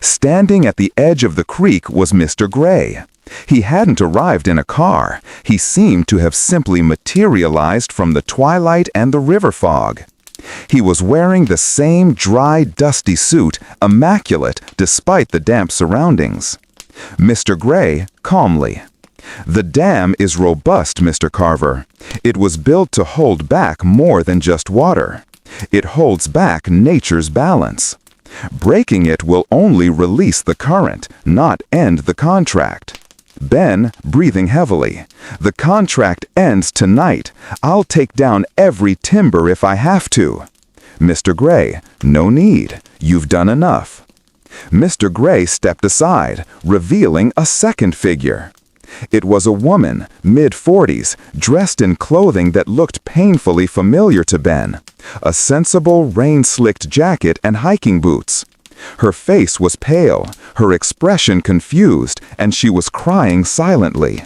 Standing at the edge of the creek was Mr. Gray. He hadn't arrived in a car. He seemed to have simply materialized from the twilight and the river fog. He was wearing the same dry, dusty suit, immaculate despite the damp surroundings. Mr. Gray, calmly. "The dam is robust, Mr. Carver. It was built to hold back more than just water. It holds back nature's balance. Breaking it will only release the current, not end the contract." Ben, breathing heavily. "The contract ends tonight. I'll take down every timber if I have to." Mr. Gray, "No need. You've done enough." Mr. Gray stepped aside, revealing a second figure. It was a woman, mid-40s, dressed in clothing that looked painfully familiar to Ben. A sensible, rain-slicked jacket and hiking boots. Her face was pale, her expression confused, and she was crying silently.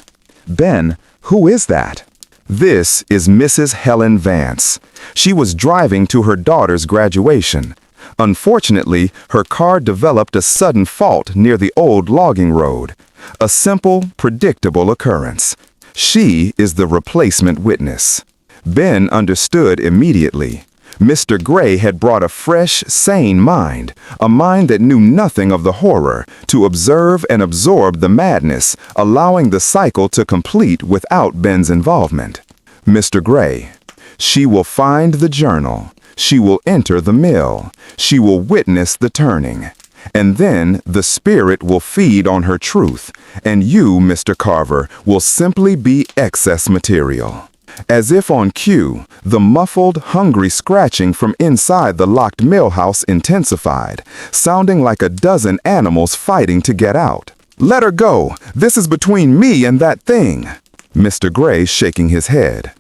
"Ben, who is that?" "This is Mrs. Helen Vance. She was driving to her daughter's graduation. Unfortunately, her car developed a sudden fault near the old logging road. A simple, predictable occurrence. She is the replacement witness." Ben understood immediately. Mr. Gray had brought a fresh, sane mind, a mind that knew nothing of the horror, to observe and absorb the madness, allowing the cycle to complete without Ben's involvement. Mr. Gray, "She will find the journal. She will enter the mill. She will witness the turning. And then the spirit will feed on her truth, and you, Mr. Carver, will simply be excess material." As if on cue, the muffled, hungry scratching from inside the locked mill house intensified, sounding like a dozen animals fighting to get out. "Let her go! This is between me and that thing!" Mr. Gray shaking his head.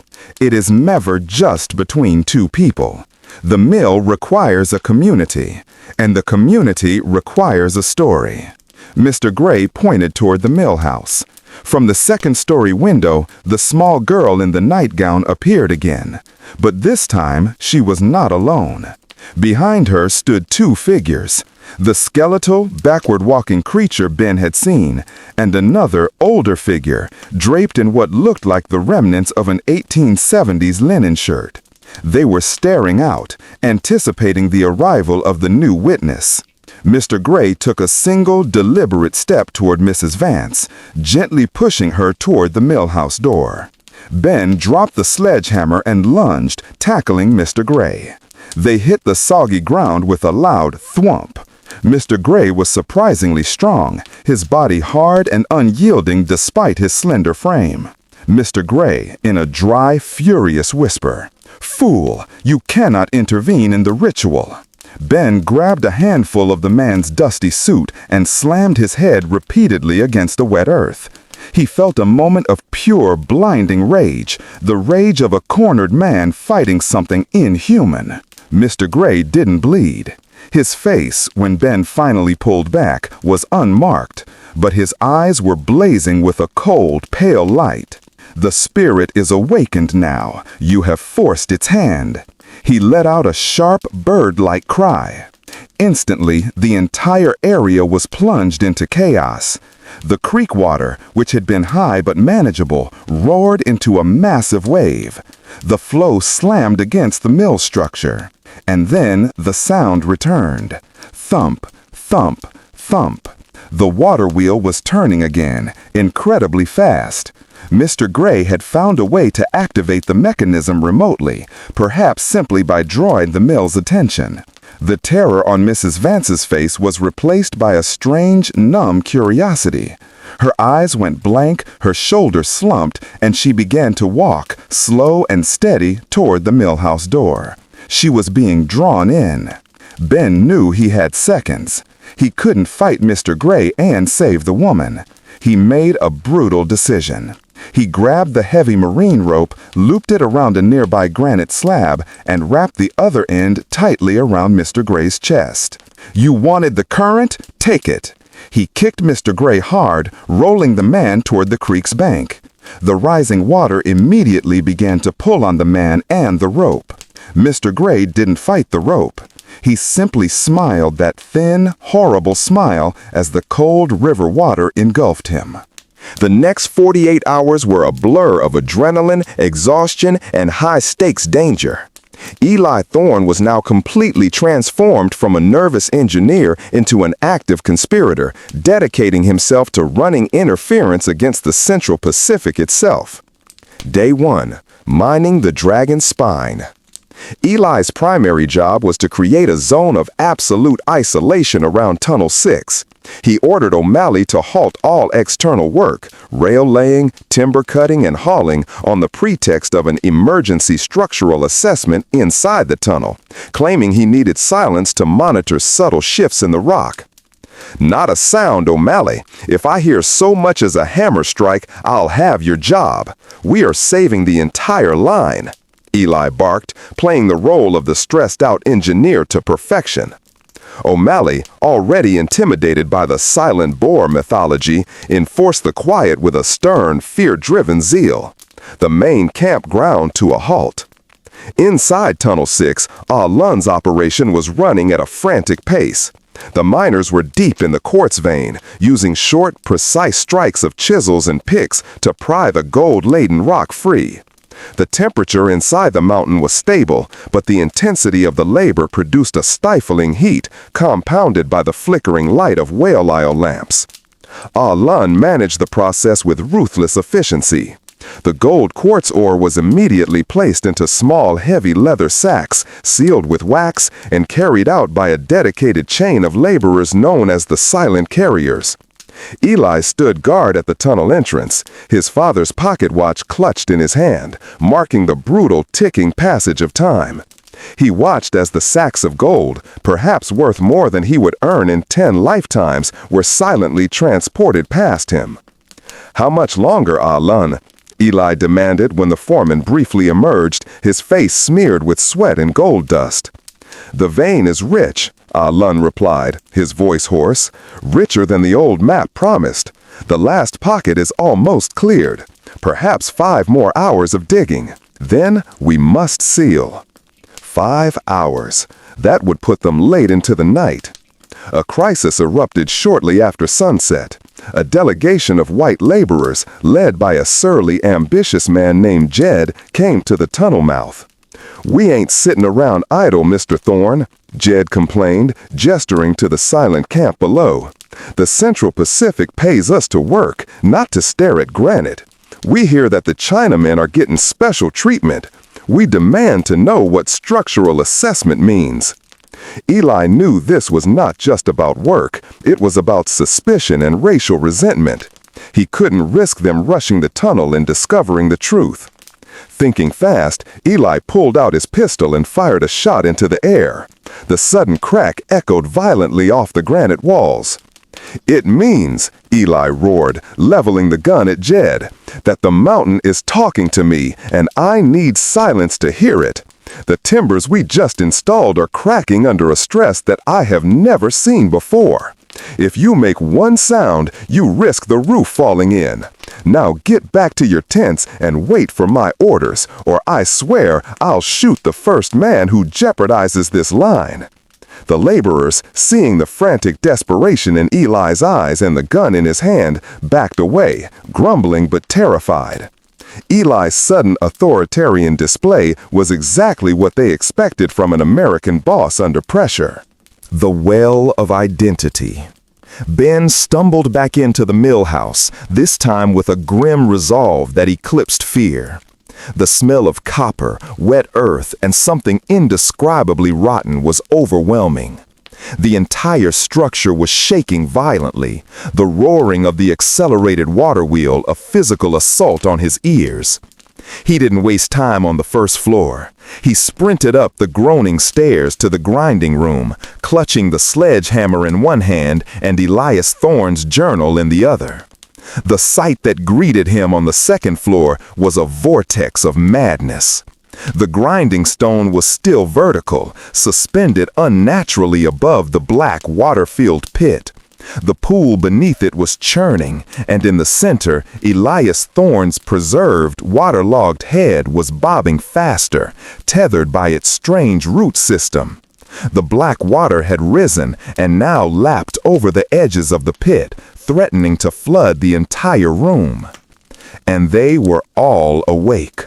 "It is never just between two people. The mill requires a community, and the community requires a story." Mr. Gray pointed toward the mill house. From the second-story window, the small girl in the nightgown appeared again. But this time, she was not alone. Behind her stood two figures. The skeletal, backward-walking creature Ben had seen, and another, older figure, draped in what looked like the remnants of an 1870s linen shirt. They were staring out, anticipating the arrival of the new witness. Mr. Gray took a single, deliberate step toward Mrs. Vance, gently pushing her toward the millhouse door. Ben dropped the sledgehammer and lunged, tackling Mr. Gray. They hit the soggy ground with a loud thwump. Mr. Gray was surprisingly strong, his body hard and unyielding despite his slender frame. Mr. Gray, in a dry, furious whisper, "Fool, you cannot intervene in the ritual." Ben grabbed a handful of the man's dusty suit and slammed his head repeatedly against the wet earth. He felt a moment of pure, blinding rage, the rage of a cornered man fighting something inhuman. Mr. Gray didn't bleed. His face, when Ben finally pulled back, was unmarked, but his eyes were blazing with a cold, pale light. "The spirit is awakened now. You have forced its hand." He let out a sharp, bird-like cry. Instantly, the entire area was plunged into chaos. The creek water, which had been high but manageable, roared into a massive wave. The flow slammed against the mill structure. And then the sound returned. Thump, thump, thump. The water wheel was turning again, incredibly fast. Mr. Gray had found a way to activate the mechanism remotely, perhaps simply by drawing the mill's attention. The terror on Mrs. Vance's face was replaced by a strange, numb curiosity. Her eyes went blank, her shoulders slumped, and she began to walk, slow and steady, toward the millhouse door. She was being drawn in. Ben knew he had seconds. He couldn't fight Mr. Gray and save the woman. He made a brutal decision. He grabbed the heavy marine rope, looped it around a nearby granite slab, and wrapped the other end tightly around Mr. Gray's chest. "You wanted the current? Take it." He kicked Mr. Gray hard, rolling the man toward the creek's bank. The rising water immediately began to pull on the man and the rope. Mr. Gray didn't fight the rope. He simply smiled that thin, horrible smile as the cold river water engulfed him. The next 48 hours were a blur of adrenaline, exhaustion, and high-stakes danger. Eli Thorne was now completely transformed from a nervous engineer into an active conspirator, dedicating himself to running interference against the Central Pacific itself. Day 1. Mining the Dragon's Spine. Eli's primary job was to create a zone of absolute isolation around Tunnel 6. He ordered O'Malley to halt all external work, rail laying, timber cutting, and hauling on the pretext of an emergency structural assessment inside the tunnel, claiming he needed silence to monitor subtle shifts in the rock. "Not a sound, O'Malley. If I hear so much as a hammer strike, I'll have your job. We are saving the entire line," Eli barked, playing the role of the stressed-out engineer to perfection. O'Malley, already intimidated by the silent bore mythology, enforced the quiet with a stern, fear-driven zeal. The main camp ground to a halt. Inside Tunnel 6, Ah Lun's operation was running at a frantic pace. The miners were deep in the quartz vein, using short, precise strikes of chisels and picks to pry the gold-laden rock free. The temperature inside the mountain was stable, but the intensity of the labor produced a stifling heat, compounded by the flickering light of whale oil lamps. Ah Lun managed the process with ruthless efficiency. The gold quartz ore was immediately placed into small, heavy leather sacks, sealed with wax, and carried out by a dedicated chain of laborers known as the Silent Carriers. Eli stood guard at the tunnel entrance, his father's pocket watch clutched in his hand, marking the brutal, ticking passage of time. He watched as the sacks of gold, perhaps worth more than he would earn in 10 lifetimes, were silently transported past him. "How much longer, Ah Lun?" Eli demanded when the foreman briefly emerged, his face smeared with sweat and gold dust. "The vein is rich," Ah Lun replied, his voice hoarse, "richer than the old map promised. The last pocket is almost cleared. Perhaps 5 more hours of digging. Then we must seal." 5 hours. That would put them late into the night. A crisis erupted shortly after sunset. A delegation of white laborers, led by a surly, ambitious man named Jed, came to the tunnel mouth. "We ain't sitting around idle, Mr. Thorne," Jed complained, gesturing to the silent camp below. "The Central Pacific pays us to work, not to stare at granite. We hear that the Chinamen are getting special treatment. We demand to know what structural assessment means." Eli knew this was not just about work, it was about suspicion and racial resentment. He couldn't risk them rushing the tunnel and discovering the truth. Thinking fast, Eli pulled out his pistol and fired a shot into the air. The sudden crack echoed violently off the granite walls. "It means," Eli roared, leveling the gun at Jed, "that the mountain is talking to me, and I need silence to hear it. The timbers we just installed are cracking under a stress that I have never seen before. If you make one sound, you risk the roof falling in. Now get back to your tents and wait for my orders, or I swear I'll shoot the first man who jeopardizes this line." The laborers, seeing the frantic desperation in Eli's eyes and the gun in his hand, backed away, grumbling but terrified. Eli's sudden authoritarian display was exactly what they expected from an American boss under pressure. The well of identity. Ben stumbled back into the mill house, this time with a grim resolve that eclipsed fear. The smell of copper, wet earth, and something indescribably rotten was overwhelming. The entire structure was shaking violently, the roaring of the accelerated water wheel a physical assault on his ears. He didn't waste time on the first floor. He sprinted up the groaning stairs to the grinding room, clutching the sledgehammer in one hand and Elias Thorne's journal in the other. The sight that greeted him on the second floor was a vortex of madness. The grinding stone was still vertical, suspended unnaturally above the black water-filled pit. The pool beneath it was churning, and in the center, Elias Thorne's preserved, waterlogged head was bobbing faster, tethered by its strange root system. The black water had risen and now lapped over the edges of the pit, threatening to flood the entire room. And they were all awake.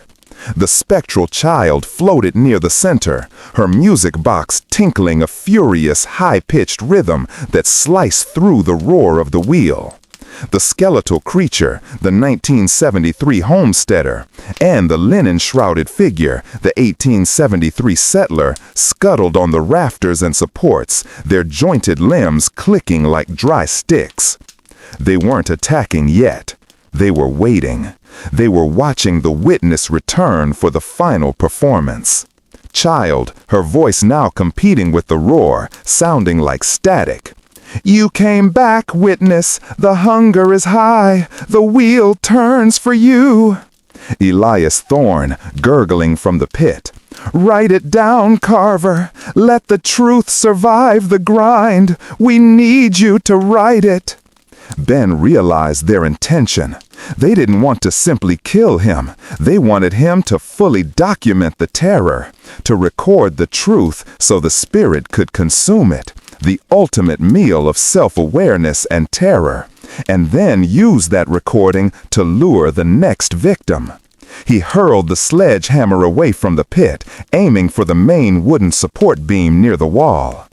The spectral child floated near the center, her music box tinkling a furious, high-pitched rhythm that sliced through the roar of the wheel. The skeletal creature, the 1973 homesteader, and the linen-shrouded figure, the 1873 settler, scuttled on the rafters and supports, their jointed limbs clicking like dry sticks. They weren't attacking yet. They were waiting. They were watching the witness return for the final performance. Child, her voice now competing with the roar, sounding like static. "You came back, witness. The hunger is high. The wheel turns for you." Elias Thorne, gurgling from the pit. "Write it down, Carver. Let the truth survive the grind. We need you to write it." Ben realized their intention. They didn't want to simply kill him. They wanted him to fully document the terror, to record the truth so the spirit could consume it, the ultimate meal of self-awareness and terror, and then use that recording to lure the next victim. He hurled the sledgehammer away from the pit, aiming for the main wooden support beam near the wall.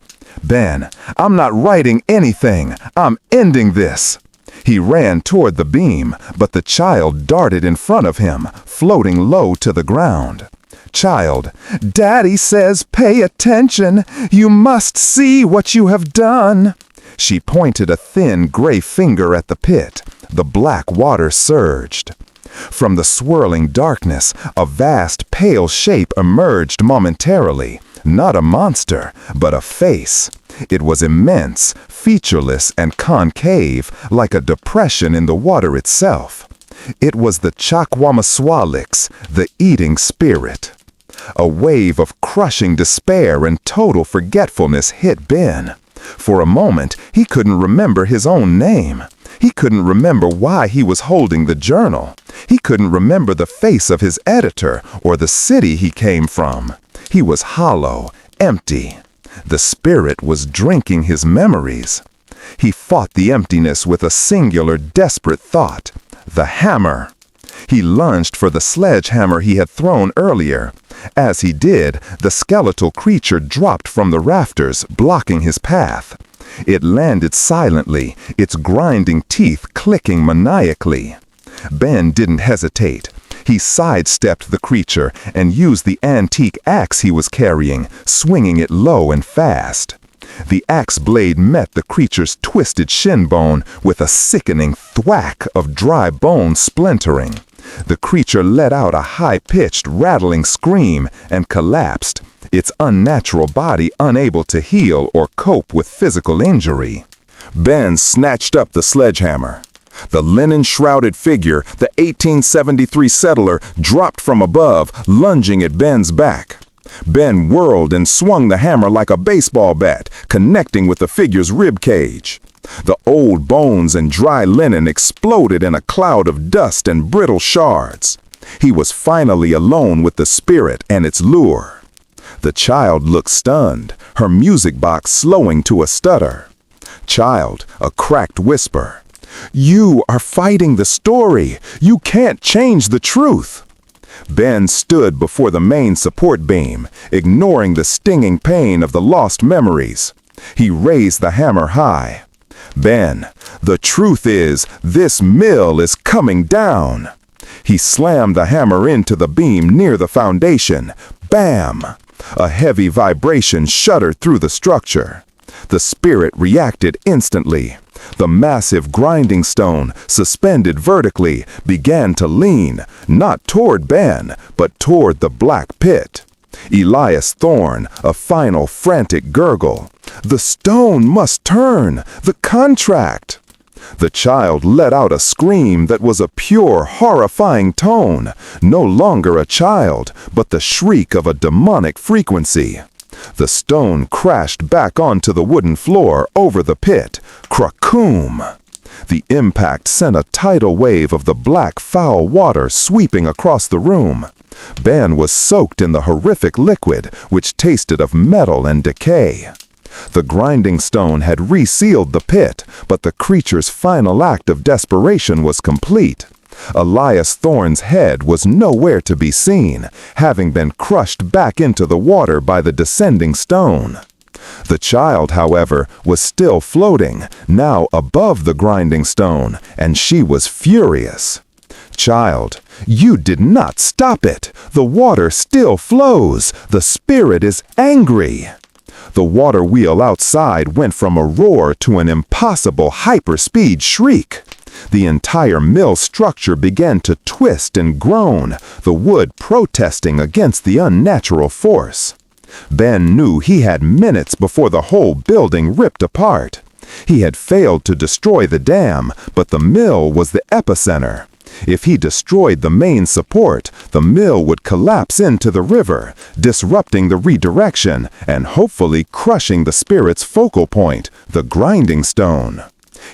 "Ben, I'm not writing anything. I'm ending this." He ran toward the beam, but the child darted in front of him, floating low to the ground. "Child, Daddy says pay attention. You must see what you have done." She pointed a thin gray finger at the pit. The black water surged. From the swirling darkness, a vast pale shape emerged momentarily. Not a monster, but a face. It was immense, featureless, and concave, like a depression in the water itself. It was the Chakwamaswalix, the eating spirit. A wave of crushing despair and total forgetfulness hit Ben. For a moment, he couldn't remember his own name. He couldn't remember why he was holding the journal. He couldn't remember the face of his editor or the city he came from. He was hollow, empty. The spirit was drinking his memories. He fought the emptiness with a singular, desperate thought: the hammer. He lunged for the sledgehammer he had thrown earlier. As he did, the skeletal creature dropped from the rafters, blocking his path. It landed silently, its grinding teeth clicking maniacally. Ben didn't hesitate. He sidestepped the creature and used the antique axe he was carrying, swinging it low and fast. The axe blade met the creature's twisted shin bone with a sickening thwack of dry bone splintering. The creature let out a high-pitched, rattling scream and collapsed, its unnatural body unable to heal or cope with physical injury. Ben snatched up the sledgehammer. The linen-shrouded figure, the 1873 settler, dropped from above, lunging at Ben's back. Ben whirled and swung the hammer like a baseball bat, connecting with the figure's rib cage. The old bones and dry linen exploded in a cloud of dust and brittle shards. He was finally alone with the spirit and its lure. The child looked stunned, her music box slowing to a stutter. "Child," a cracked whisper. "You are fighting the story. You can't change the truth." Ben stood before the main support beam, ignoring the stinging pain of the lost memories. He raised the hammer high. "Ben, the truth is, this mill is coming down." He slammed the hammer into the beam near the foundation. Bam! A heavy vibration shuddered through the structure. The spirit reacted instantly. The massive grinding stone, suspended vertically, began to lean, not toward Ben, but toward the black pit. Elias Thorne, a final frantic gurgle. "The stone must turn! The contract!" The child let out a scream that was a pure, horrifying tone, no longer a child, but the shriek of a demonic frequency. The stone crashed back onto the wooden floor over the pit. Cracoom! The impact sent a tidal wave of the black, foul water sweeping across the room. Ben was soaked in the horrific liquid, which tasted of metal and decay. The grinding stone had resealed the pit, but the creature's final act of desperation was complete. Elias Thorne's head was nowhere to be seen, having been crushed back into the water by the descending stone. The child, however, was still floating, now above the grinding stone, and she was furious. "Child, you did not stop it! The water still flows! The spirit is angry!" The water wheel outside went from a roar to an impossible hyperspeed shriek. The entire mill structure began to twist and groan, the wood protesting against the unnatural force. Ben knew he had minutes before the whole building ripped apart. He had failed to destroy the dam, but the mill was the epicenter. If he destroyed the main support, the mill would collapse into the river, disrupting the redirection and hopefully crushing the spirit's focal point, the grinding stone.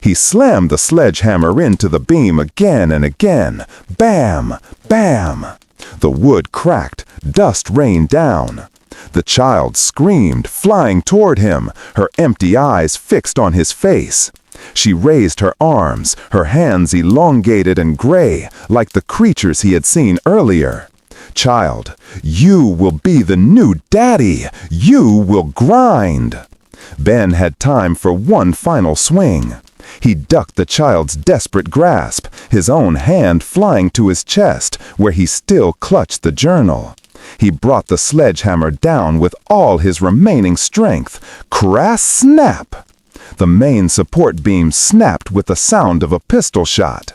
He slammed the sledgehammer into the beam again and again. Bam! Bam! The wood cracked, dust rained down. The child screamed, flying toward him, her empty eyes fixed on his face. She raised her arms, her hands elongated and gray, like the creatures he had seen earlier. "Child, you will be the new daddy! You will grind!" Ben had time for one final swing. He ducked the child's desperate grasp, his own hand flying to his chest, where he still clutched the journal. He brought the sledgehammer down with all his remaining strength. Crass snap! The main support beam snapped with the sound of a pistol shot.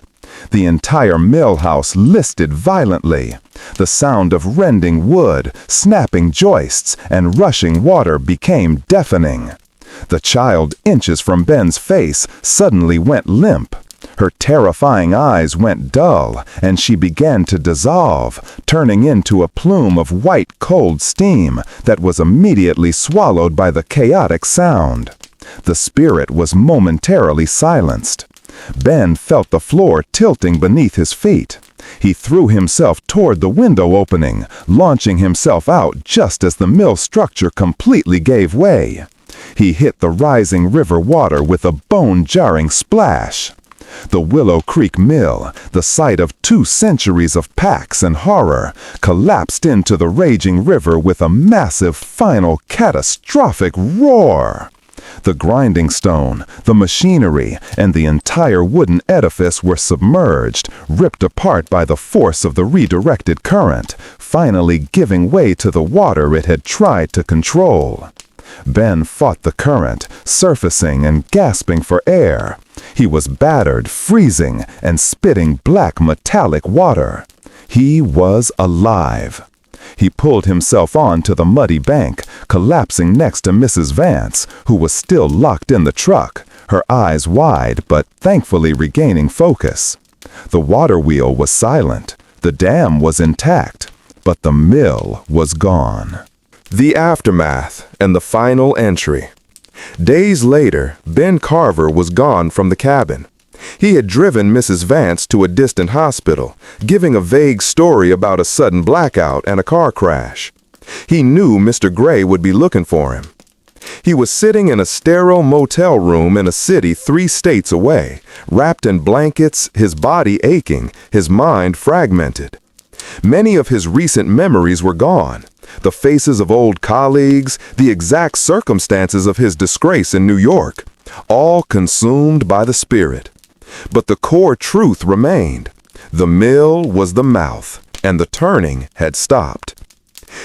The entire mill house listed violently. The sound of rending wood, snapping joists, and rushing water became deafening. The child, inches from Ben's face, suddenly went limp. Her terrifying eyes went dull, and she began to dissolve, turning into a plume of white, cold steam that was immediately swallowed by the chaotic sound. The spirit was momentarily silenced. Ben felt the floor tilting beneath his feet. He threw himself toward the window opening, launching himself out just as the mill structure completely gave way. He hit the rising river water with a bone-jarring splash. The Willow Creek Mill, the site of 2 centuries of packs and horror, collapsed into the raging river with a massive, final, catastrophic roar. The grinding stone, the machinery, and the entire wooden edifice were submerged, ripped apart by the force of the redirected current, finally giving way to the water it had tried to control. Ben fought the current, surfacing and gasping for air. He was battered, freezing, and spitting black metallic water. He was alive. He pulled himself onto the muddy bank, collapsing next to Mrs. Vance, who was still locked in the truck, her eyes wide but thankfully regaining focus. The water wheel was silent, the dam was intact, but the mill was gone. The aftermath and the final entry. Days later, Ben Carver was gone from the cabin. He had driven Mrs. Vance to a distant hospital, giving a vague story about a sudden blackout and a car crash. He knew Mr. Gray would be looking for him. He was sitting in a sterile motel room in a city 3 states away, wrapped in blankets, his body aching, his mind fragmented. Many of his recent memories were gone. The faces of old colleagues, the exact circumstances of his disgrace in New York, all consumed by the spirit. But the core truth remained. The mill was the mouth, and the turning had stopped.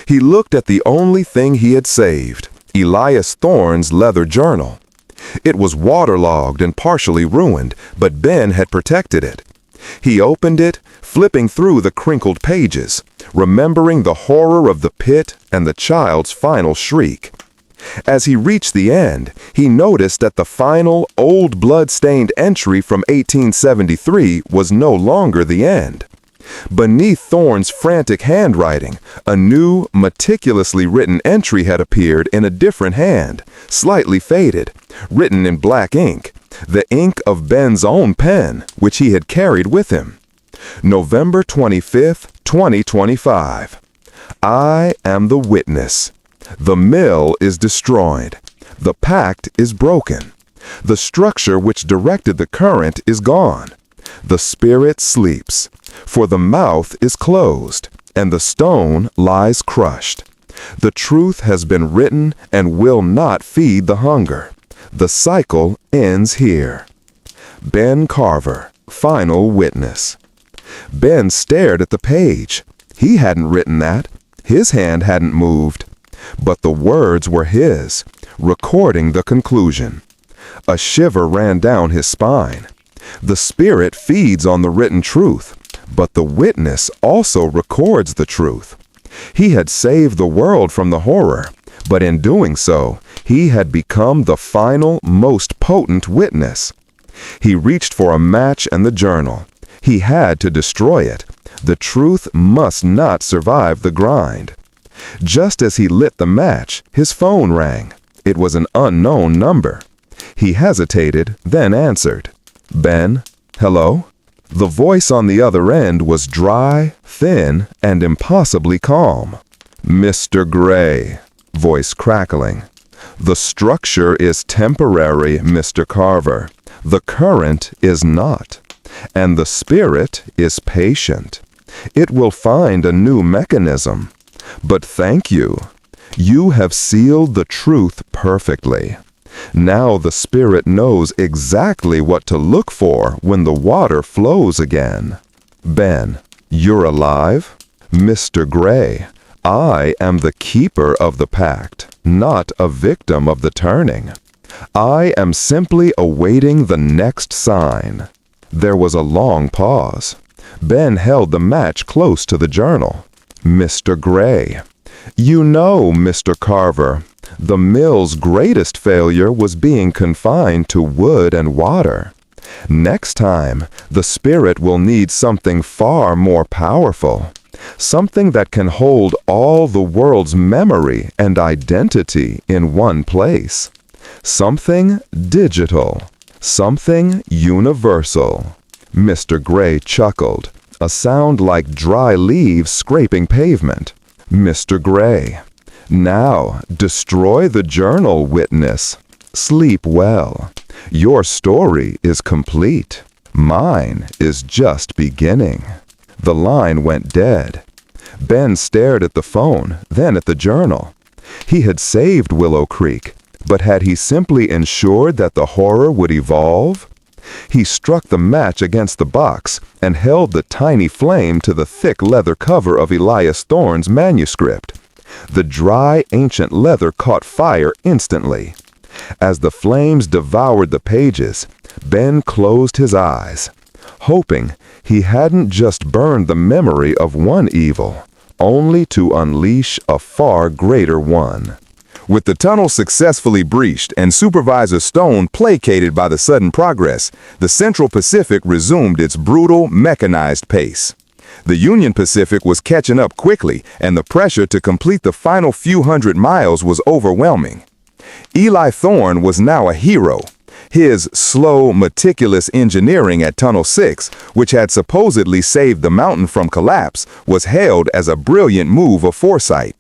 He looked at the only thing he had saved, Elias Thorne's leather journal. It was waterlogged and partially ruined, but Ben had protected it. He opened it, flipping through the crinkled pages, remembering the horror of the pit and the child's final shriek. As he reached the end, he noticed that the final, old blood-stained entry from 1873 was no longer the end. Beneath Thorne's frantic handwriting, a new, meticulously written entry had appeared in a different hand, slightly faded, written in black ink, the ink of Ben's own pen, which he had carried with him. November 25th, 2025. I am the witness. The mill is destroyed. The pact is broken. The structure which directed the current is gone. The spirit sleeps, for the mouth is closed, and the stone lies crushed. The truth has been written and will not feed the hunger. The cycle ends here. Ben Carver, final witness. Ben stared at the page. He hadn't written that. His hand hadn't moved. But the words were his, recording the conclusion. A shiver ran down his spine. The spirit feeds on the written truth, but the witness also records the truth. He had saved the world from the horror, but in doing so, he had become the final, most potent witness. He reached for a match and the journal. He had to destroy it. The truth must not survive the grind. Just as he lit the match, his phone rang. It was an unknown number. He hesitated, then answered. Ben, hello? The voice on the other end was dry, thin, and impossibly calm. Mr. Gray, voice crackling. The structure is temporary, Mr. Carver. The current is not. And the spirit is patient. It will find a new mechanism. But thank you. You have sealed the truth perfectly. Now the spirit knows exactly what to look for when the water flows again. Ben, you're alive? Mr. Gray, I am the keeper of the pact, not a victim of the turning. I am simply awaiting the next sign. There was a long pause. Ben held the match close to the journal. Mr. Gray, you know, Mr. Carver, the mill's greatest failure was being confined to wood and water. Next time, the spirit will need something far more powerful, something that can hold all the world's memory and identity in one place. Something digital, something universal. Mr. Gray chuckled, a sound like dry leaves scraping pavement. Mr. Gray, now destroy the journal, witness. Sleep well. Your story is complete. Mine is just beginning. The line went dead. Ben stared at the phone, then at the journal. He had saved Willow Creek, but had he simply ensured that the horror would evolve? He struck the match against the box and held the tiny flame to the thick leather cover of Elias Thorne's manuscript. The dry, ancient leather caught fire instantly. As the flames devoured the pages, Ben closed his eyes, hoping he hadn't just burned the memory of one evil, only to unleash a far greater one. With the tunnel successfully breached and Supervisor Stone placated by the sudden progress, the Central Pacific resumed its brutal, mechanized pace. The Union Pacific was catching up quickly, and the pressure to complete the final few hundred miles was overwhelming. Eli Thorne was now a hero. His slow, meticulous engineering at Tunnel 6, which had supposedly saved the mountain from collapse, was hailed as a brilliant move of foresight.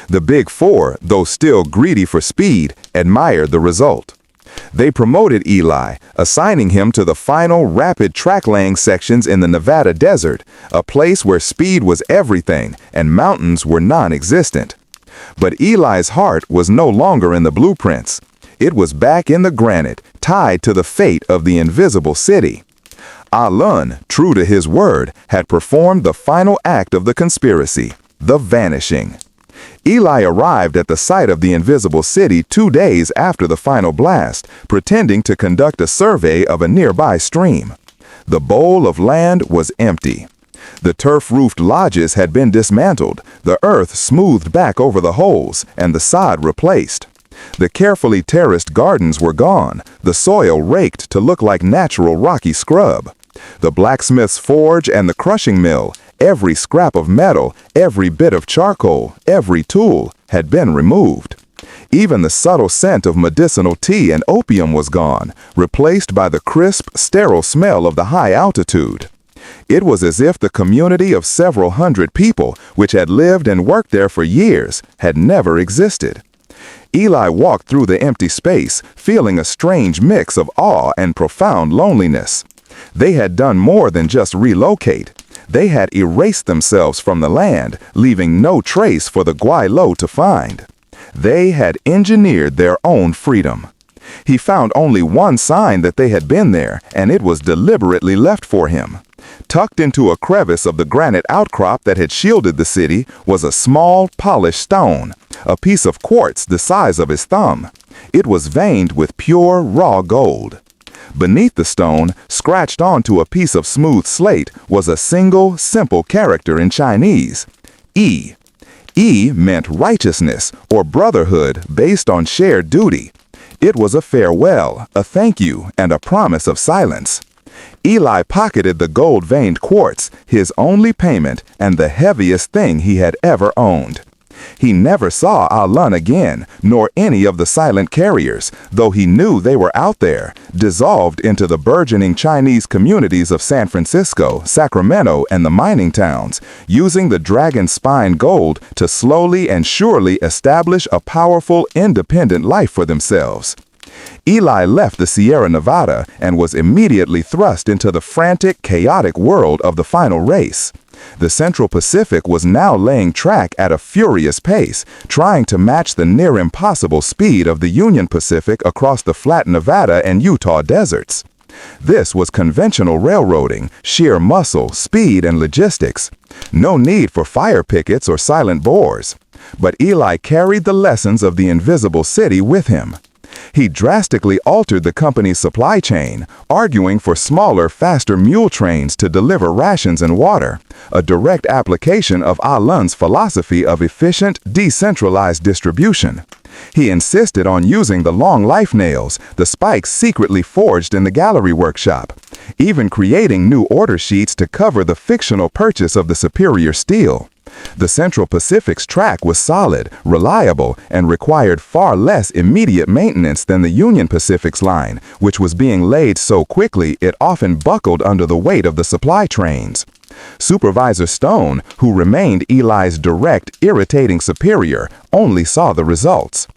The Big Four, though still greedy for speed, admired the result. They promoted Eli, assigning him to the final rapid track-laying sections in the Nevada desert, a place where speed was everything and mountains were non-existent. But Eli's heart was no longer in the blueprints. It was back in the granite, tied to the fate of the invisible city. Alun, true to his word, had performed the final act of the conspiracy, the vanishing. Eli arrived at the site of the invisible city 2 days after the final blast, pretending to conduct a survey of a nearby stream. The bowl of land was empty. The turf-roofed lodges had been dismantled, the earth smoothed back over the holes, and the sod replaced. The carefully terraced gardens were gone, the soil raked to look like natural rocky scrub. The blacksmith's forge and the crushing mill, every scrap of metal, every bit of charcoal, every tool, had been removed. Even the subtle scent of medicinal tea and opium was gone, replaced by the crisp, sterile smell of the high altitude. It was as if the community of several hundred people, which had lived and worked there for years, had never existed. Eli walked through the empty space, feeling a strange mix of awe and profound loneliness. They had done more than just relocate. They had erased themselves from the land, leaving no trace for the Guaylo to find. They had engineered their own freedom. He found only one sign that they had been there, and it was deliberately left for him. Tucked into a crevice of the granite outcrop that had shielded the city was a small, polished stone, a piece of quartz the size of his thumb. It was veined with pure, raw gold. Beneath the stone, scratched onto a piece of smooth slate, was a single, simple character in Chinese, E. E meant righteousness or brotherhood based on shared duty. It was a farewell, a thank you, and a promise of silence. Eli pocketed the gold-veined quartz, his only payment and the heaviest thing he had ever owned. He never saw Alan again, nor any of the silent carriers, though he knew they were out there, dissolved into the burgeoning Chinese communities of San Francisco, Sacramento, and the mining towns, using the dragon spine gold to slowly and surely establish a powerful, independent life for themselves. Eli left the Sierra Nevada and was immediately thrust into the frantic, chaotic world of the final race. The Central Pacific was now laying track at a furious pace, trying to match the near-impossible speed of the Union Pacific across the flat Nevada and Utah deserts. This was conventional railroading, sheer muscle, speed, and logistics. No need for fire pickets or silent bores. But Eli carried the lessons of the invisible city with him. He drastically altered the company's supply chain, arguing for smaller, faster mule trains to deliver rations and water, a direct application of Alan's philosophy of efficient, decentralized distribution. He insisted on using the long life nails, the spikes secretly forged in the gallery workshop, even creating new order sheets to cover the fictional purchase of the superior steel. The Central Pacific's track was solid, reliable, and required far less immediate maintenance than the Union Pacific's line, which was being laid so quickly it often buckled under the weight of the supply trains. Supervisor Stone, who remained Eli's direct, irritating superior, only saw the results.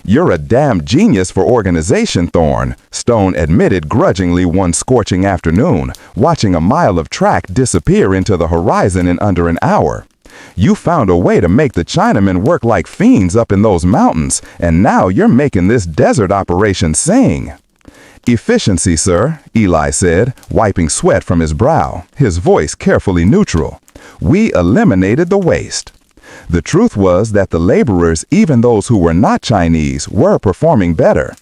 "You're a damn genius for organization, Thorne," Stone admitted grudgingly one scorching afternoon, watching a mile of track disappear into the horizon in under an hour. "You found a way to make the Chinamen work like fiends up in those mountains, and now you're making this desert operation sing." "Efficiency, sir," Eli said, wiping sweat from his brow, his voice carefully neutral. "We eliminated the waste." The truth was that the laborers, even those who were not Chinese, were performing better.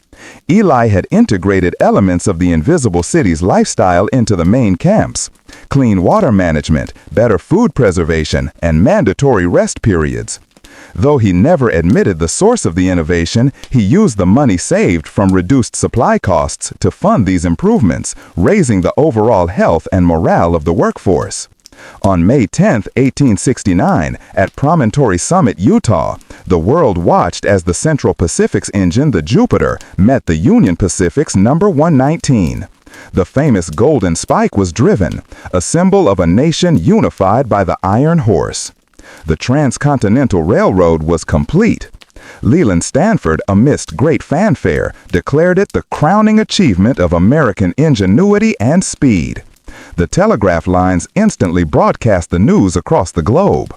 Eli had integrated elements of the invisible city's lifestyle into the main camps. Clean water management, better food preservation, and mandatory rest periods. Though he never admitted the source of the innovation, he used the money saved from reduced supply costs to fund these improvements, raising the overall health and morale of the workforce. On May 10, 1869, at Promontory Summit, Utah, the world watched as the Central Pacific's engine, the Jupiter, met the Union Pacific's number 119. The famous golden spike was driven, a symbol of a nation unified by the iron horse. The Transcontinental Railroad was complete. Leland Stanford, amidst great fanfare, declared it the crowning achievement of American ingenuity and speed. The telegraph lines instantly broadcast the news across the globe.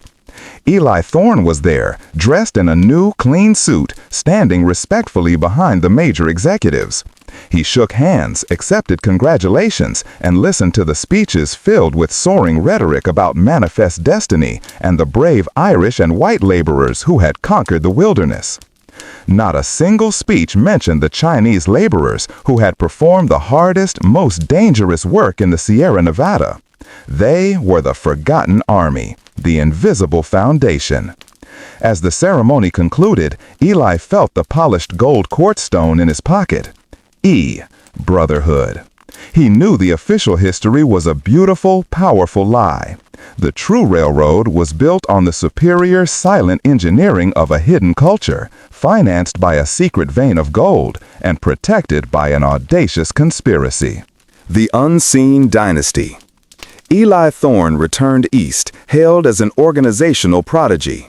Eli Thorne was there, dressed in a new, clean suit, standing respectfully behind the major executives. He shook hands, accepted congratulations, and listened to the speeches filled with soaring rhetoric about manifest destiny and the brave Irish and white laborers who had conquered the wilderness. Not a single speech mentioned the Chinese laborers who had performed the hardest, most dangerous work in the Sierra Nevada. They were the forgotten army, the invisible foundation. As the ceremony concluded, Eli felt the polished gold quartz stone in his pocket. E. Brotherhood. He knew the official history was a beautiful, powerful lie. The true railroad was built on the superior, silent engineering of a hidden culture, financed by a secret vein of gold, and protected by an audacious conspiracy. The Unseen Dynasty. Eli Thorne returned east, hailed as an organizational prodigy.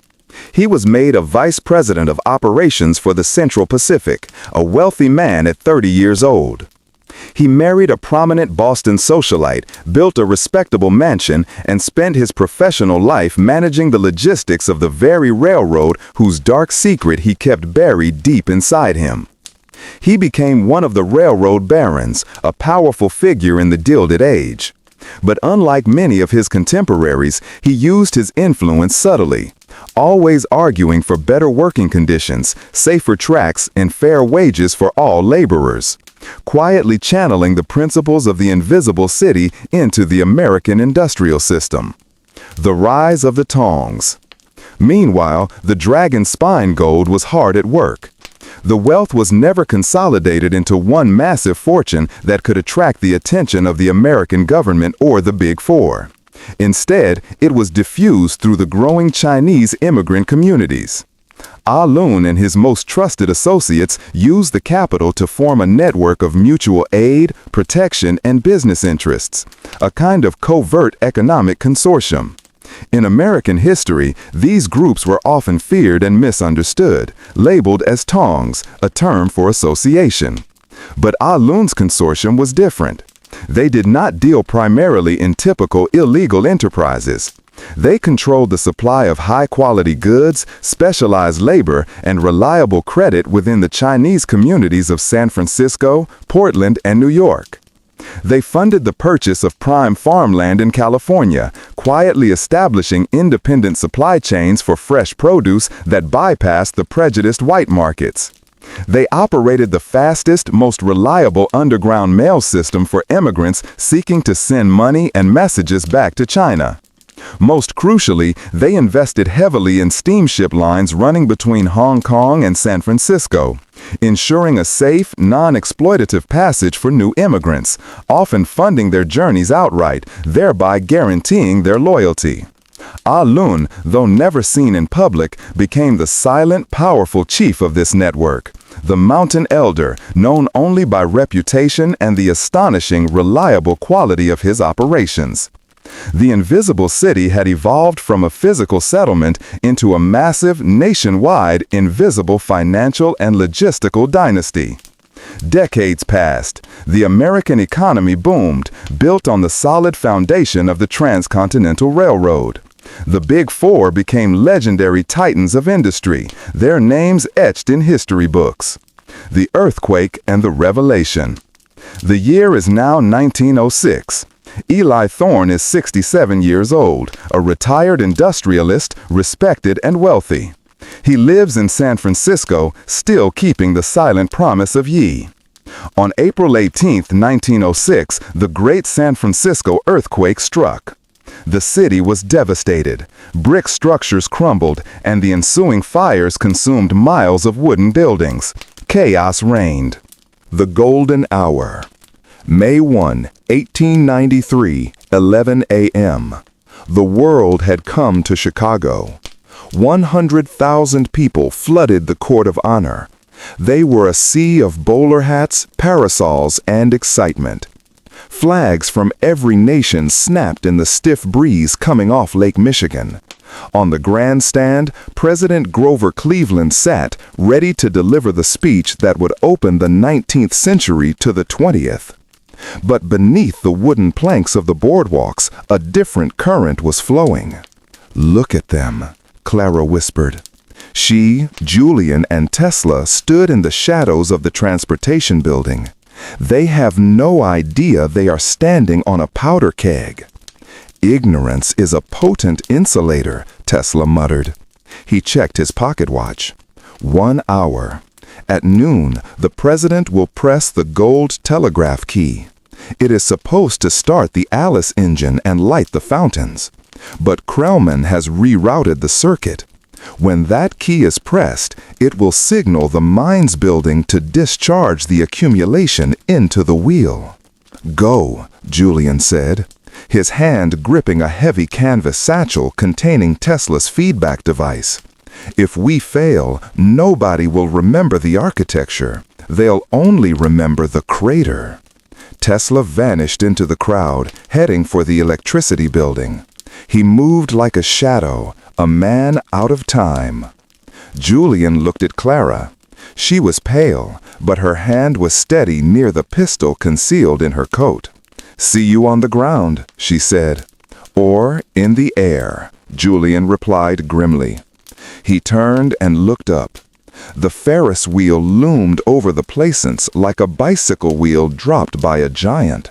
He was made a vice president of operations for the Central Pacific, a wealthy man at 30 years old. He married a prominent Boston socialite, built a respectable mansion, and spent his professional life managing the logistics of the very railroad whose dark secret he kept buried deep inside him. He became one of the railroad barons, a powerful figure in the Gilded Age. But unlike many of his contemporaries, he used his influence subtly, always arguing for better working conditions, safer tracks, and fair wages for all laborers, quietly channeling the principles of the invisible city into the American industrial system. The rise of the Tongs. Meanwhile, the Dragon Spine Gold was hard at work. The wealth was never consolidated into one massive fortune that could attract the attention of the American government or the Big Four. Instead, it was diffused through the growing Chinese immigrant communities. Ah Loon and his most trusted associates used the capital to form a network of mutual aid, protection, and business interests, a kind of covert economic consortium. In American history, these groups were often feared and misunderstood, labeled as Tongs, a term for association. But Ah Loon's consortium was different. They did not deal primarily in typical illegal enterprises. They controlled the supply of high-quality goods, specialized labor, and reliable credit within the Chinese communities of San Francisco, Portland, and New York. They funded the purchase of prime farmland in California, quietly establishing independent supply chains for fresh produce that bypassed the prejudiced white markets. They operated the fastest, most reliable underground mail system for immigrants seeking to send money and messages back to China. Most crucially, they invested heavily in steamship lines running between Hong Kong and San Francisco, ensuring a safe, non-exploitative passage for new immigrants, often funding their journeys outright, thereby guaranteeing their loyalty. Ah Loon, though never seen in public, became the silent, powerful chief of this network, the Mountain Elder, known only by reputation and the astonishing, reliable quality of his operations. The invisible city had evolved from a physical settlement into a massive, nationwide, invisible financial and logistical dynasty. Decades passed. The American economy boomed, built on the solid foundation of the Transcontinental Railroad. The Big Four became legendary titans of industry, their names etched in history books. The earthquake and the revelation. The year is now 1906. Eli Thorne is 67 years old, a retired industrialist, respected and wealthy. He lives in San Francisco, still keeping the silent promise of Yi. On April 18, 1906, the Great San Francisco earthquake struck. The city was devastated. Brick structures crumbled, and the ensuing fires consumed miles of wooden buildings. Chaos reigned. The Golden Hour. May 1, 1893, 11 a.m. The world had come to Chicago. 100,000 people flooded the Court of Honor. They were a sea of bowler hats, parasols, and excitement. Flags from every nation snapped in the stiff breeze coming off Lake Michigan. On the grandstand, President Grover Cleveland sat, ready to deliver the speech that would open the 19th century to the 20th. But beneath the wooden planks of the boardwalks, a different current was flowing. "Look at them," Clara whispered. She, Julian, and Tesla stood in the shadows of the transportation building. They have no idea they are standing on a powder keg. "Ignorance is a potent insulator," Tesla muttered. He checked his pocket watch. 1 hour. At noon, the president will press the gold telegraph key. It is supposed to start the Alice engine and light the fountains. But Krellman has rerouted the circuit. When that key is pressed, it will signal the mines building to discharge the accumulation into the wheel. "Go," Julian said, his hand gripping a heavy canvas satchel containing Tesla's feedback device. "If we fail, nobody will remember the architecture. They'll only remember the crater." Tesla vanished into the crowd, heading for the electricity building. He moved like a shadow, A man out of time. Julian looked at Clara. She was pale, but her hand was steady near the pistol concealed in her coat. "See you on the ground," she said. "Or in the air," Julian replied grimly. He turned and looked up. The Ferris wheel loomed over the plaisance like a bicycle wheel dropped by a giant.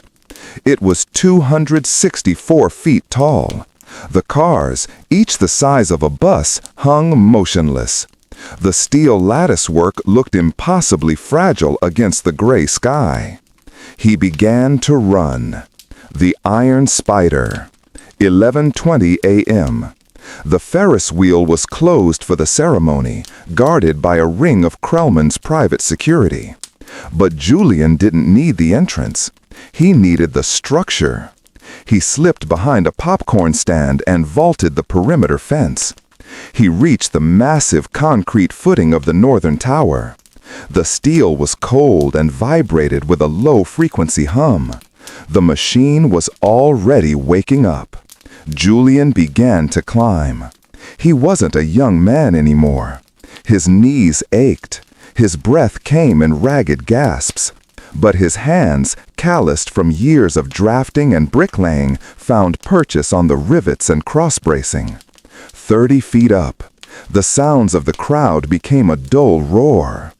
It was 264 feet tall. The cars, each the size of a bus, hung motionless. The steel latticework looked impossibly fragile against the gray sky. He began to run. The Iron Spider. 11:20 a.m. The Ferris wheel was closed for the ceremony, guarded by a ring of Krellman's private security. But Julian didn't need the entrance. He needed the structure. He slipped behind a popcorn stand and vaulted the perimeter fence. He reached the massive concrete footing of the northern tower. The steel was cold and vibrated with a low-frequency hum. The machine was already waking up. Julian began to climb. He wasn't a young man anymore. His knees ached. His breath came in ragged gasps. But his hands, calloused from years of drafting and bricklaying, found purchase on the rivets and cross-bracing. 30 feet up. The sounds of the crowd became a dull roar.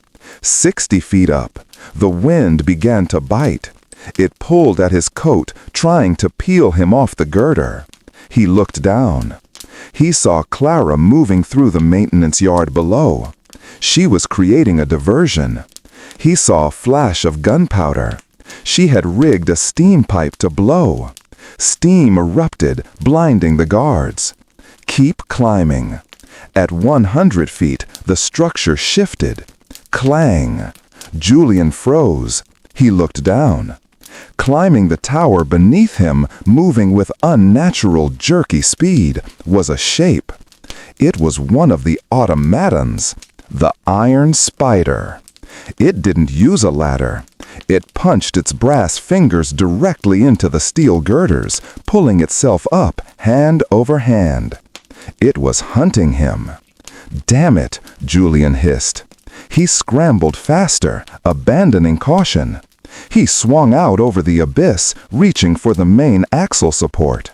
60 feet up. The wind began to bite. It pulled at his coat, trying to peel him off the girder. He looked down. He saw Clara moving through the maintenance yard below. She was creating a diversion. He saw a flash of gunpowder. She had rigged a steam pipe to blow. Steam erupted, blinding the guards. Keep climbing. At 100 feet, the structure shifted. Clang. Julian froze. He looked down. Climbing the tower beneath him, moving with unnatural jerky speed, was a shape. It was one of the automatons, the Iron Spider. It didn't use a ladder. It punched its brass fingers directly into the steel girders, pulling itself up, hand over hand. It was hunting him. "Damn it," Julian hissed. He scrambled faster, abandoning caution. He swung out over the abyss, reaching for the main axle support.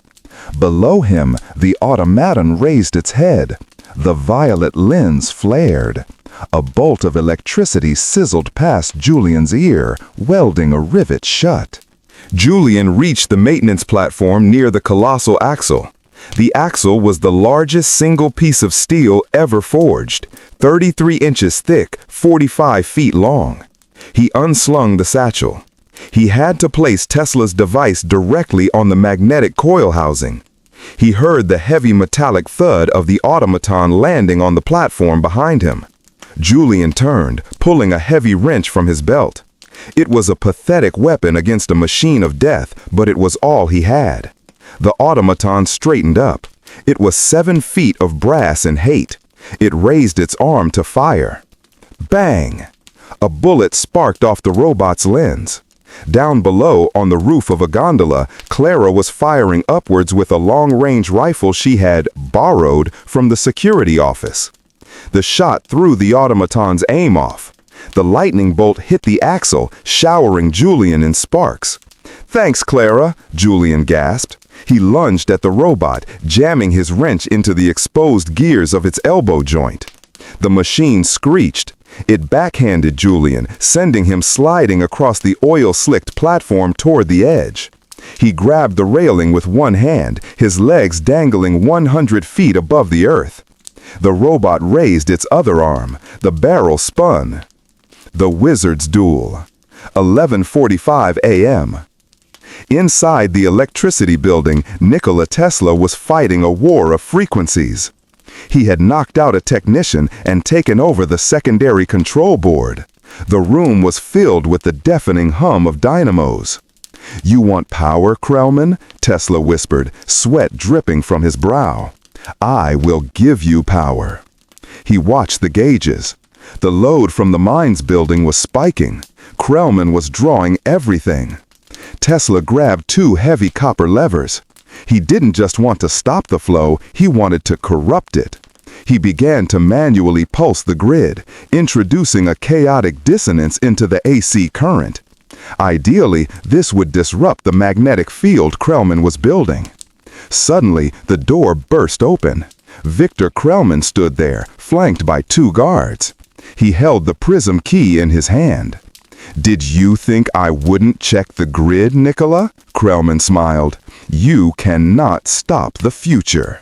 Below him, the automaton raised its head. The violet lens flared. A bolt of electricity sizzled past Julian's ear, welding a rivet shut. Julian reached the maintenance platform near the colossal axle. The axle was the largest single piece of steel ever forged, 33 inches thick, 45 feet long. He unslung the satchel. He had to place Tesla's device directly on the magnetic coil housing. He heard the heavy metallic thud of the automaton landing on the platform behind him. Julian turned, pulling a heavy wrench from his belt. It was a pathetic weapon against a machine of death, but it was all he had. The automaton straightened up. It was 7 feet of brass and hate. It raised its arm to fire. Bang! A bullet sparked off the robot's lens. Down below, on the roof of a gondola, Clara was firing upwards with a long-range rifle she had borrowed from the security office. The shot threw the automaton's aim off. The lightning bolt hit the axle, showering Julian in sparks. "Thanks, Clara," Julian gasped. He lunged at the robot, jamming his wrench into the exposed gears of its elbow joint. The machine screeched. It backhanded Julian, sending him sliding across the oil-slicked platform toward the edge. He grabbed the railing with one hand, his legs dangling 100 feet above the earth. The robot raised its other arm. The barrel spun. The Wizard's Duel. 11:45 a.m. Inside the electricity building, Nikola Tesla was fighting a war of frequencies. He had knocked out a technician and taken over the secondary control board. The room was filled with the deafening hum of dynamos. "You want power, Krellman?" Tesla whispered, sweat dripping from his brow. "I will give you power." He watched the gauges. The load from the mines building was spiking. Krellman was drawing everything. Tesla grabbed 2 heavy copper levers. He didn't just want to stop the flow, he wanted to corrupt it. He began to manually pulse the grid, introducing a chaotic dissonance into the AC current. Ideally, this would disrupt the magnetic field Krellman was building. Suddenly, the door burst open. Victor Krellman stood there, flanked by 2 guards. He held the prism key in his hand. "Did you think I wouldn't check the grid, Nikola?" Krellman smiled. "You cannot stop the future."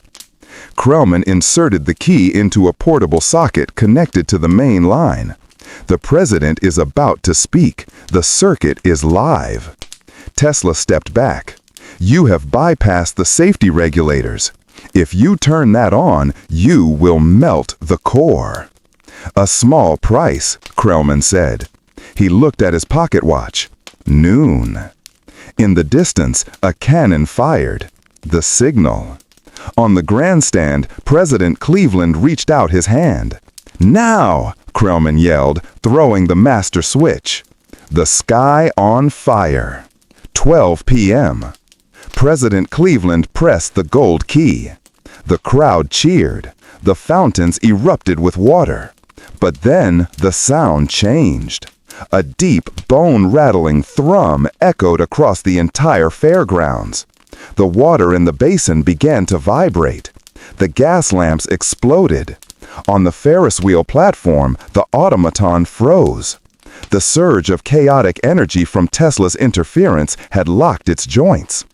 Krellman inserted the key into a portable socket connected to the main line. The president is about to speak. The circuit is live. Tesla stepped back. "You have bypassed the safety regulators. If you turn that on, you will melt the core." "A small price," Krellman said. He looked at his pocket watch. Noon. In the distance, a cannon fired. The signal. On the grandstand, President Cleveland reached out his hand. "Now!" Krellman yelled, throwing the master switch. The sky on fire. 12 p.m. President Cleveland pressed the gold key. The crowd cheered. The fountains erupted with water. But then the sound changed. A deep, bone-rattling thrum echoed across the entire fairgrounds. The water in the basin began to vibrate. The gas lamps exploded. On the Ferris wheel platform, the automaton froze. The surge of chaotic energy from Tesla's interference had locked its joints.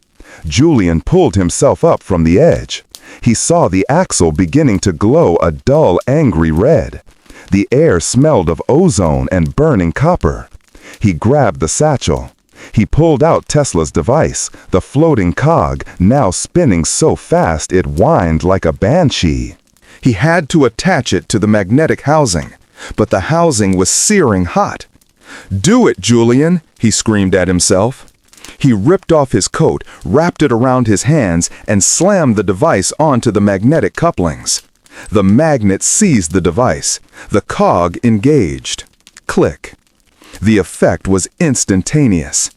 Julian pulled himself up from the edge. He saw the axle beginning to glow a dull, angry red. The air smelled of ozone and burning copper. He grabbed the satchel. He pulled out Tesla's device, the floating cog, now spinning so fast it whined like a banshee. He had to attach it to the magnetic housing, but the housing was searing hot. "Do it, Julian!" he screamed at himself. He ripped off his coat, wrapped it around his hands, and slammed the device onto the magnetic couplings. The magnet seized the device. The cog engaged. Click. The effect was instantaneous.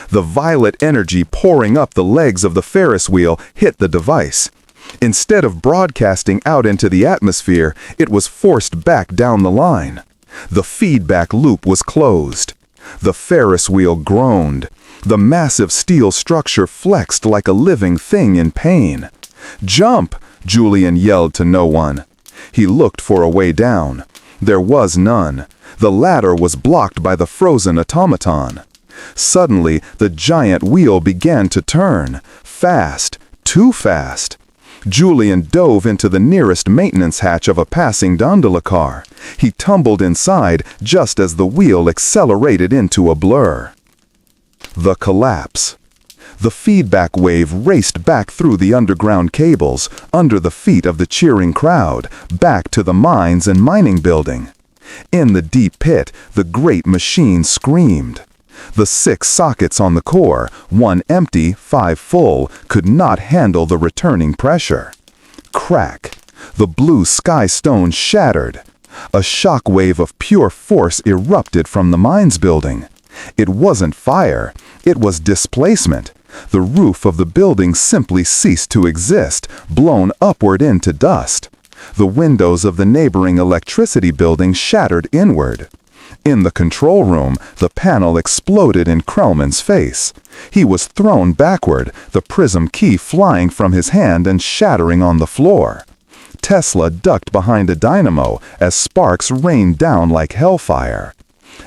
The violet energy pouring up the legs of the Ferris wheel hit the device. Instead of broadcasting out into the atmosphere, it was forced back down the line. The feedback loop was closed. The Ferris wheel groaned. The massive steel structure flexed like a living thing in pain. "Jump!" Julian yelled to no one. He looked for a way down. There was none. The ladder was blocked by the frozen automaton. Suddenly, the giant wheel began to turn. Fast. Too fast. Julian dove into the nearest maintenance hatch of a passing gondola car. He tumbled inside just as the wheel accelerated into a blur. The collapse. The feedback wave raced back through the underground cables, under the feet of the cheering crowd, back to the mines and mining building. In the deep pit, the great machine screamed. The 6 sockets on the core, 1 empty, 5 full, could not handle the returning pressure. Crack. The blue sky stone shattered. A shock wave of pure force erupted from the mines building. It wasn't fire, it was displacement. The roof of the building simply ceased to exist, blown upward into dust. The windows of the neighboring electricity building shattered inward. In the control room, the panel exploded in Krellman's face. He was thrown backward, the prism key flying from his hand and shattering on the floor. Tesla ducked behind a dynamo as sparks rained down like hellfire.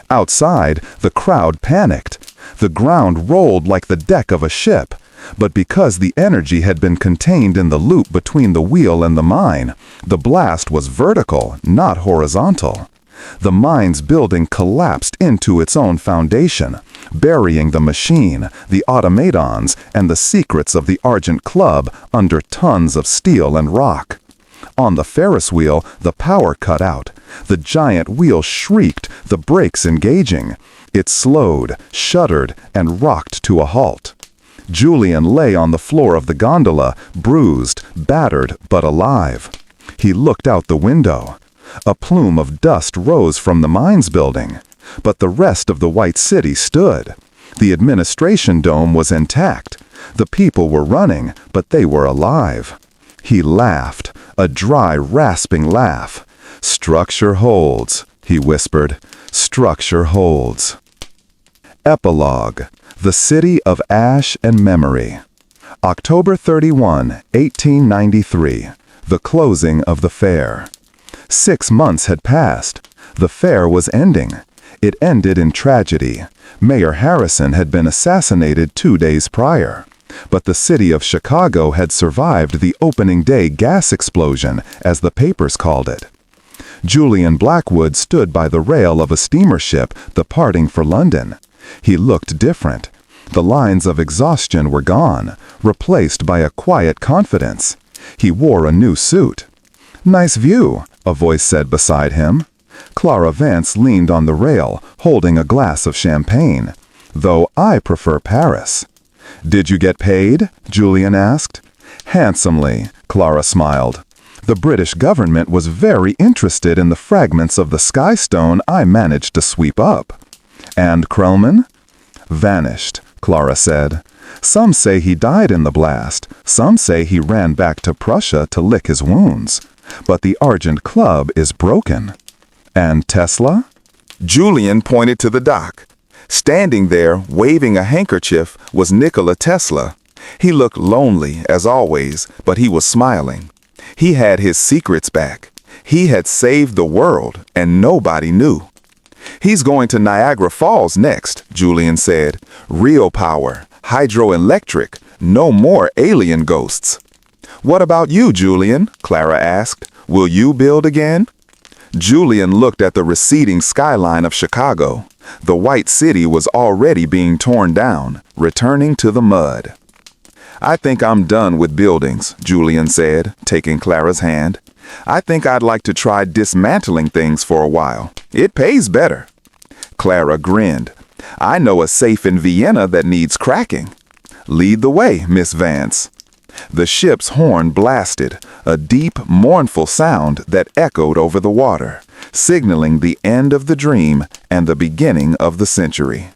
Outside, the crowd panicked. The ground rolled like the deck of a ship. But because the energy had been contained in the loop between the wheel and the mine, the blast was vertical, not horizontal. The mine's building collapsed into its own foundation, burying the machine, the automatons, and the secrets of the Argent Club under tons of steel and rock. On the Ferris wheel, the power cut out. The giant wheel shrieked, the brakes engaging. It slowed, shuddered, and rocked to a halt. Julian lay on the floor of the gondola, bruised, battered, but alive. He looked out the window. A plume of dust rose from the mines building, but the rest of the White City stood. The administration dome was intact. The people were running, but they were alive. He laughed, a dry, rasping laugh. "Structure holds," he whispered. "Structure holds." Epilogue: The City of Ash and Memory. October 31, 1893. The closing of the fair. 6 months had passed. The fair was ending. It ended in tragedy. Mayor Harrison had been assassinated 2 days prior. But the city of Chicago had survived the opening day gas explosion, as the papers called it. Julian Blackwood stood by the rail of a steamer ship departing for London. He looked different. The lines of exhaustion were gone, replaced by a quiet confidence. He wore a new suit. "Nice view," a voice said beside him. Clara Vance leaned on the rail, holding a glass of champagne. "Though I prefer Paris." "Did you get paid?" Julian asked. "Handsomely," Clara smiled. "The British government was very interested in the fragments of the sky stone I managed to sweep up." "And Krellman?" "Vanished," Clara said. "Some say he died in the blast. Some say he ran back to Prussia to lick his wounds. But the Argent Club is broken." "And Tesla?" Julian pointed to the dock. Standing there, waving a handkerchief, was Nikola Tesla. He looked lonely, as always, but he was smiling. He had his secrets back. He had saved the world, and nobody knew. "He's going to Niagara Falls next," Julian said. "Real power, hydroelectric, no more alien ghosts." "What about you, Julian?" Clara asked. "Will you build again?" Julian looked at the receding skyline of Chicago. The white city was already being torn down, returning to the mud. "I think I'm done with buildings," Julian said, taking Clara's hand. "I think I'd like to try dismantling things for a while. It pays better." Clara grinned. "I know a safe in Vienna that needs cracking." "Lead the way, Miss Vance." The ship's horn blasted, a deep, mournful sound that echoed over the water, signaling the end of the dream and the beginning of the century.